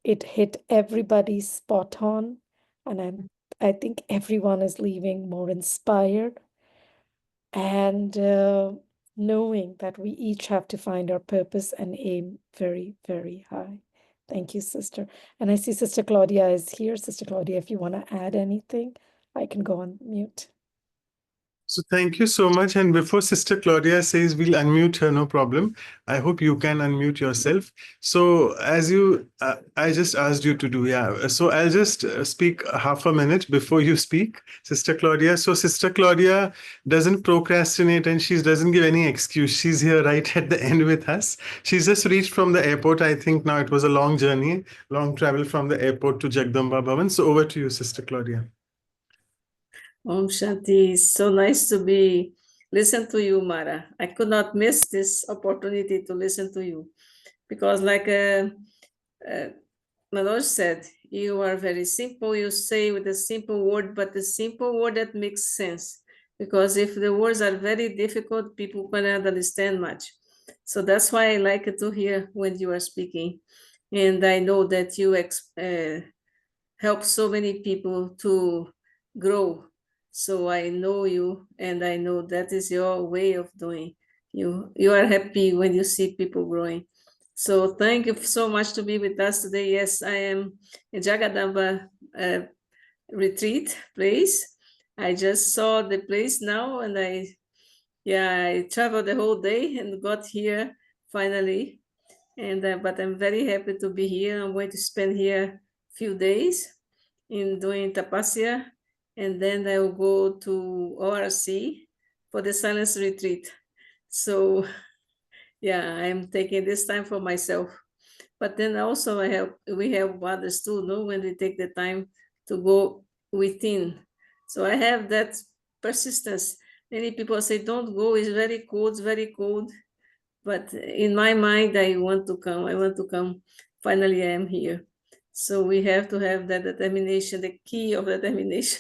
It hit everybody spot on, and I think everyone is leaving more inspired and knowing that we each have to find our purpose and aim very, very high. Thank you, sister. And I see Sister Claudia is here. Sister Claudia, if you want to add anything, I can go on mute. So thank you so much. And before Sister Claudia says we'll unmute her, no problem. I hope you can unmute yourself. So as you, I just asked you to do, yeah. So I'll just speak half a minute before you speak, Sister Claudia. So Sister Claudia doesn't procrastinate and she doesn't give any excuse. She's here right at the end with us. She's just reached from the airport. I think now it was a long journey, long travel from the airport to Jagdamba Bhavan. So over to you, Sister Claudia. Om Shanti, so nice to listen to you, Mara. I could not miss this opportunity to listen to you because, like Manoj said, you are very simple. You say with a simple word, but the simple word that makes sense. Because if the words are very difficult, people cannot understand much. So that's why I like to hear when you are speaking. And I know that you help so many people to grow. So I know you, and I know that is your way of doing. You are happy when you see people growing. So thank you so much to be with us today. Yes, I am in Jagadamba retreat place. I just saw the place now, and I traveled the whole day and got here finally. And but I'm very happy to be here. I'm going to spend here a few days in doing tapasya, and then I will go to ORC for the silence retreat. So yeah, I'm taking this time for myself. But then also we have others too, no? When we take the time to go within. So I have that persistence. Many people say, don't go, it's very cold, it's very cold. But in my mind, I want to come. I want to come. Finally, I am here. So we have to have that determination, the key of determination.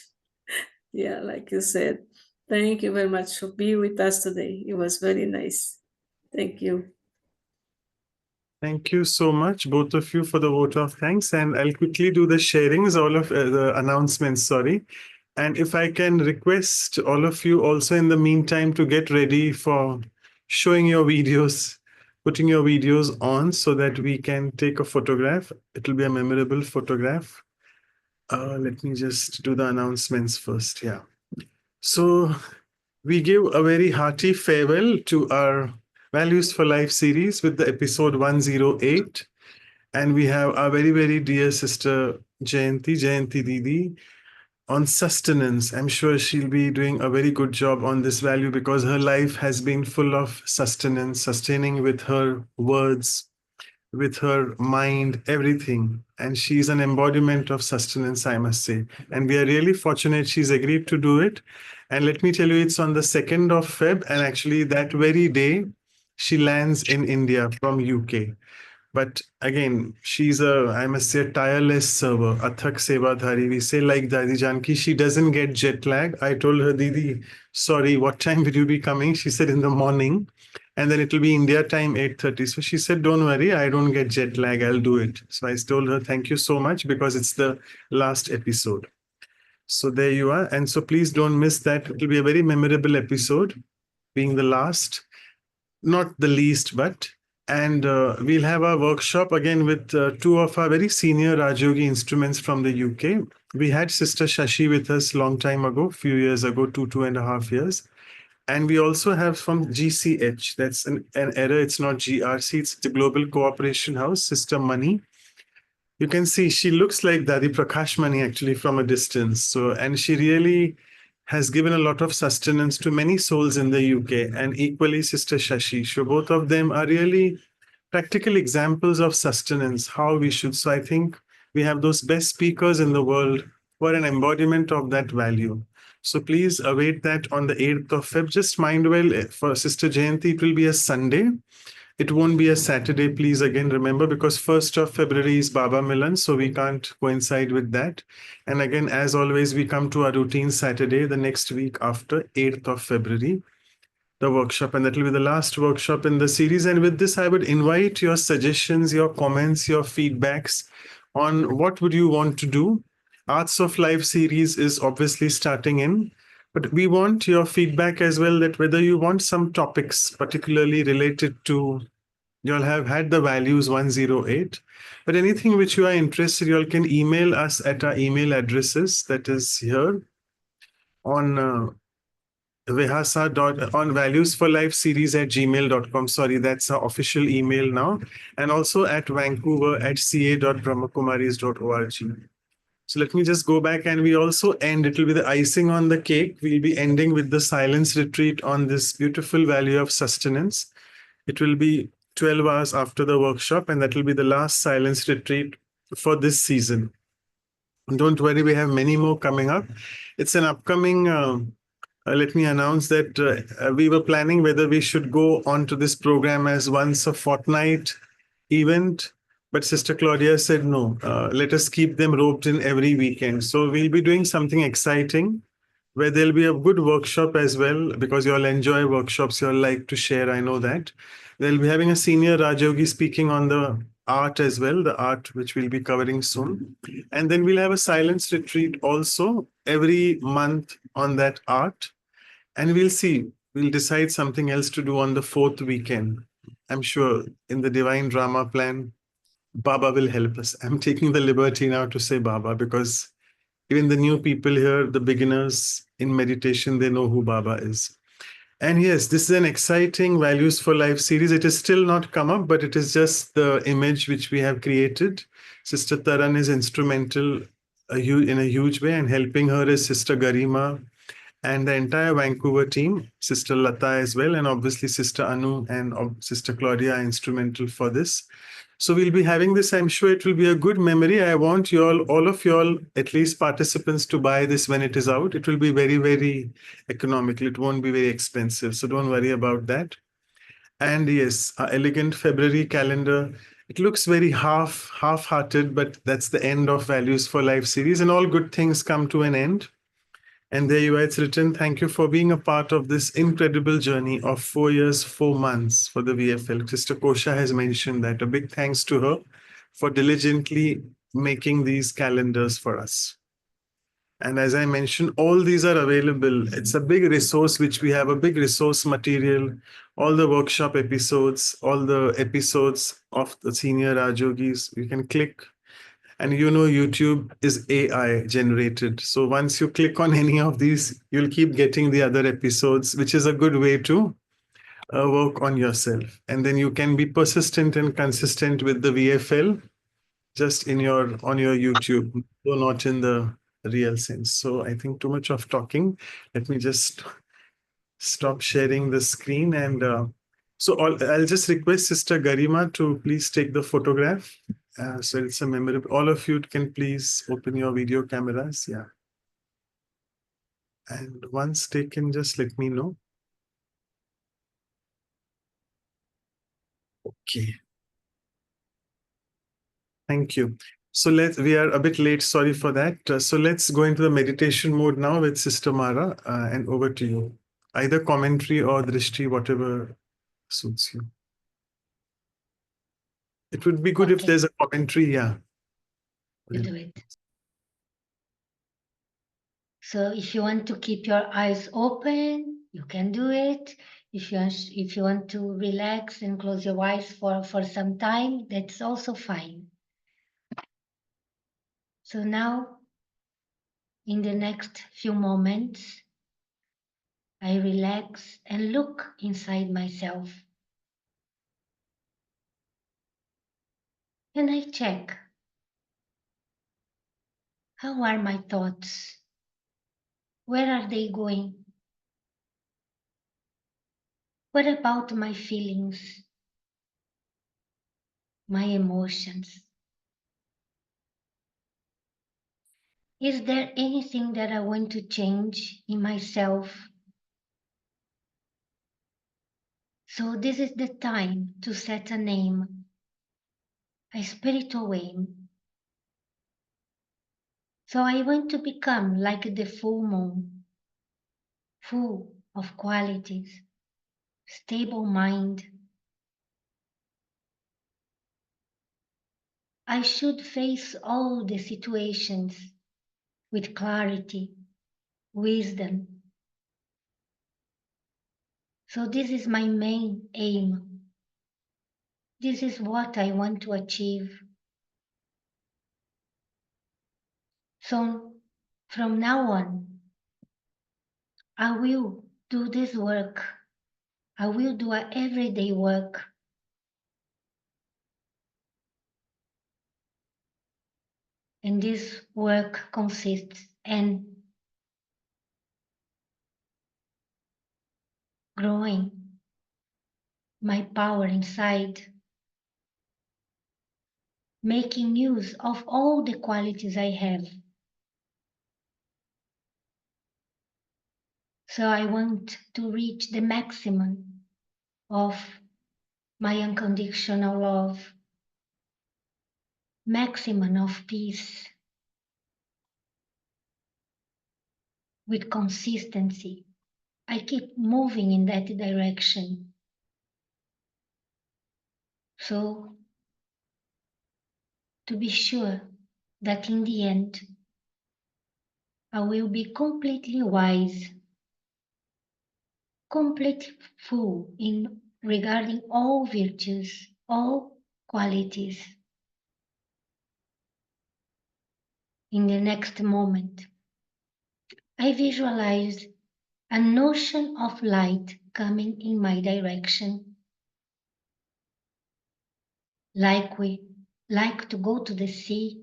Yeah, like you said. Thank you very much for being with us today. It was very nice. Thank you. Thank you so much, both of you, for the vote of thanks. And I'll quickly do the sharings, all of the announcements, sorry. And if I can request all of you also in the meantime to get ready for showing your videos, putting your videos on so that we can take a photograph. It will be a memorable photograph. Let me just do the announcements first. Yeah. So we give a very hearty farewell to our Values for Life series with the episode 108. And we have our very, very dear sister Jayanti Didi on sustenance. I'm sure she'll be doing a very good job on this value because her life has been full of sustenance, sustaining with her words, with her mind, everything. And she's an embodiment of sustenance, I must say. And we are really fortunate she's agreed to do it. And let me tell you, it's on the 2nd of Feb. And actually that very day, she lands in India from UK. But again, she's I must say, a tireless server, Athak Sevadhari. We say like Dadi Janki, she doesn't get jet lag. I told her, Didi, sorry, what time will you be coming? She said in the morning. And then it'll be India time, 8:30. So she said, don't worry, I don't get jet lag. I'll do it. So I told her, thank you so much, because it's the last episode. So there you are. And so please don't miss that. It'll be a very memorable episode, being the last, not the least, but. And we'll have a workshop again with two of our very senior Rajyogi instruments from the UK. We had Sister Shashi with us long time ago, few years ago, 2.5 years. And we also have from GCH, that's an error, it's not GRC, it's the Global Cooperation House, Sister Mani. You can see she looks like Dadi Prakash Mani actually from a distance. So, and she really has given a lot of sustenance to many souls in the UK, and equally Sister Shashi. So both of them are really practical examples of sustenance, how we should. So I think we have those best speakers in the world who are an embodiment of that value. So please await that on the 8th of Feb. Just mind well, for Sister Jayanti, it will be a Sunday. It won't be a Saturday, please again remember, because 1st of February is Baba Milan, so we can't coincide with that. And again, as always, we come to our routine Saturday, the next week after 8th of February, the workshop, and that will be the last workshop in the series. And with this, I would invite your suggestions, your comments, your feedbacks on what would you want to do. Arts of Life series is obviously starting in, but we want your feedback as well, that whether you want some topics particularly related to, you'll have had the values 108, but anything which you are interested, you all can email us at our email addresses that is here on Vihasa on valuesforlifeseries@gmail.com. Sorry, that's our official email now. And also at Vancouver@ca.brahmakumaris.org. So let me just go back, and we also end, it will be the icing on the cake. We'll be ending with the silence retreat on this beautiful value of sustenance. It will be 12 hours after the workshop, and that will be the last silence retreat for this season. Don't worry, we have many more coming up. It's an upcoming, let me announce that we were planning whether we should go on to this program as once a fortnight event, but Sister Claudia said no, let us keep them roped in every weekend. So we'll be doing something exciting where there'll be a good workshop as well, because you all enjoy workshops, you all like to share, I know that. They'll be having a senior Rajogi speaking on the art as well, the art which we'll be covering soon. And then we'll have a silence retreat also every month on that art. And we'll see, we'll decide something else to do on the 4th weekend. I'm sure in the divine drama plan, Baba will help us. I'm taking the liberty now to say Baba, because even the new people here, the beginners in meditation, they know who Baba is. And yes, this is an exciting Values for Life series. It is still not come up, but it is just the image which we have created. Sister Taran is instrumental in a huge way, and helping her is Sister Garima and the entire Vancouver team, Sister Lata as well, and obviously Sister Anu and Sister Claudia are instrumental for this. So we'll be having this. I'm sure it will be a good memory. I want you all of you all, at least participants, to buy this when it is out. It will be very, very economical. It won't be very expensive. So don't worry about that. And yes, our elegant February calendar. It looks very half-hearted, but that's the end of Values for Life series, and all good things come to an end. And there you are, it's written, thank you for being a part of this incredible journey of 4 years, 4 months for the VFL. Sister Kosha has mentioned that. A big thanks to her for diligently making these calendars for us. And as I mentioned, all these are available. It's a big resource, which we have a big resource material, all the workshop episodes, all the episodes of the senior Rajogis. You can click. And you know, YouTube is AI generated. So once you click on any of these, you'll keep getting the other episodes, which is a good way to work on yourself. And then you can be persistent and consistent with the VFL just on your YouTube, though not in the real sense. So I think too much of talking. Let me just stop sharing the screen. And so I'll just request Sister Garima to please take the photograph. So it's a memorable. All of you can please open your video cameras. Yeah. And once taken, just let me know. Okay. Thank you. So we are a bit late. Sorry for that. So let's go into the meditation mode now with Sister Mara, and over to you. Either commentary or drishti, whatever suits you. It would be good if there's a commentary. Yeah. You do it. So if you want to keep your eyes open, you can do it. If you want to relax and close your eyes for some time, that's also fine. So now, in the next few moments, I relax and look inside myself. And I check. How are my thoughts? Where are they going? What about my feelings? My emotions? Is there anything that I want to change in myself? So this is the time to set a name, a spiritual aim. So I want to become like the full moon, full of qualities, stable mind. I should face all the situations with clarity, wisdom. So this is my main aim. This is what I want to achieve. So from now on, I will do this work. I will do an everyday work. And this work consists in growing my power inside, making use of all the qualities I have. So I want to reach the maximum of my unconditional love, maximum of peace, with consistency. I keep moving in that direction. So, to be sure that in the end, I will be completely wise, completely full in regarding all virtues, all qualities. In the next moment, I visualize an ocean of light coming in my direction. Like we like to go to the sea.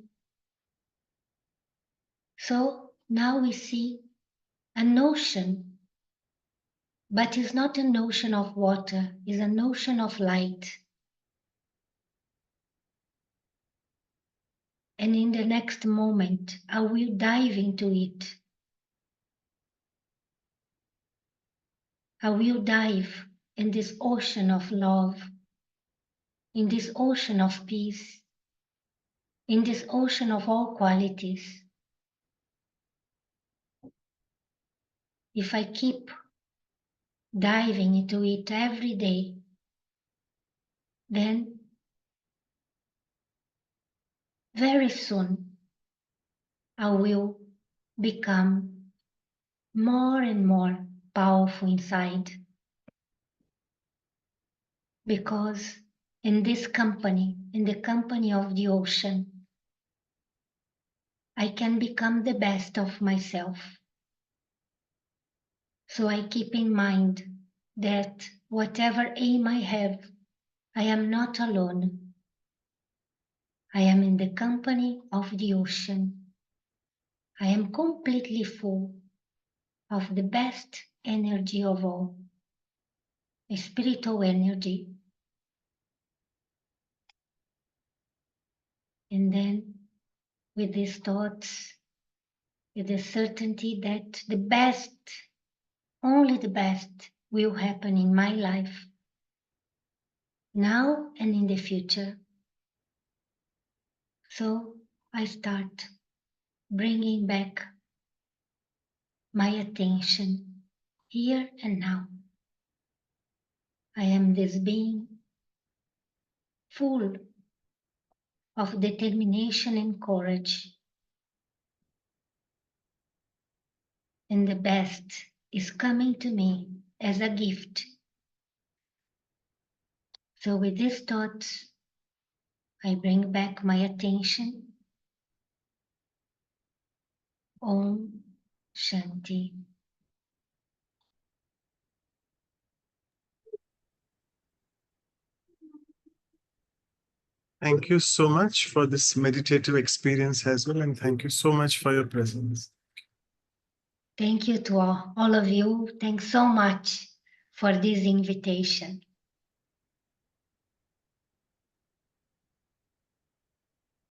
So now we see an ocean, but it's not an ocean of water, it's an ocean of light. And in the next moment, I will dive into it. I will dive in this ocean of love, in this ocean of peace, in this ocean of all qualities. If I keep diving into it every day, then very soon I will become more and more powerful inside. Because in this company, in the company of the ocean, I can become the best of myself. So I keep in mind that whatever aim I have, I am not alone. I am in the company of the ocean. I am completely full of the best energy of all, a spiritual energy. And then with these thoughts, with the certainty that the best, only the best will happen in my life, now and in the future. So I start bringing back my attention here and now. I am this being full of determination and courage. And the best is coming to me as a gift. So with these thoughts, I bring back my attention. Om Shanti. Thank you so much for this meditative experience as well, and thank you so much for your presence. Thank you to all of you. Thanks so much for this invitation.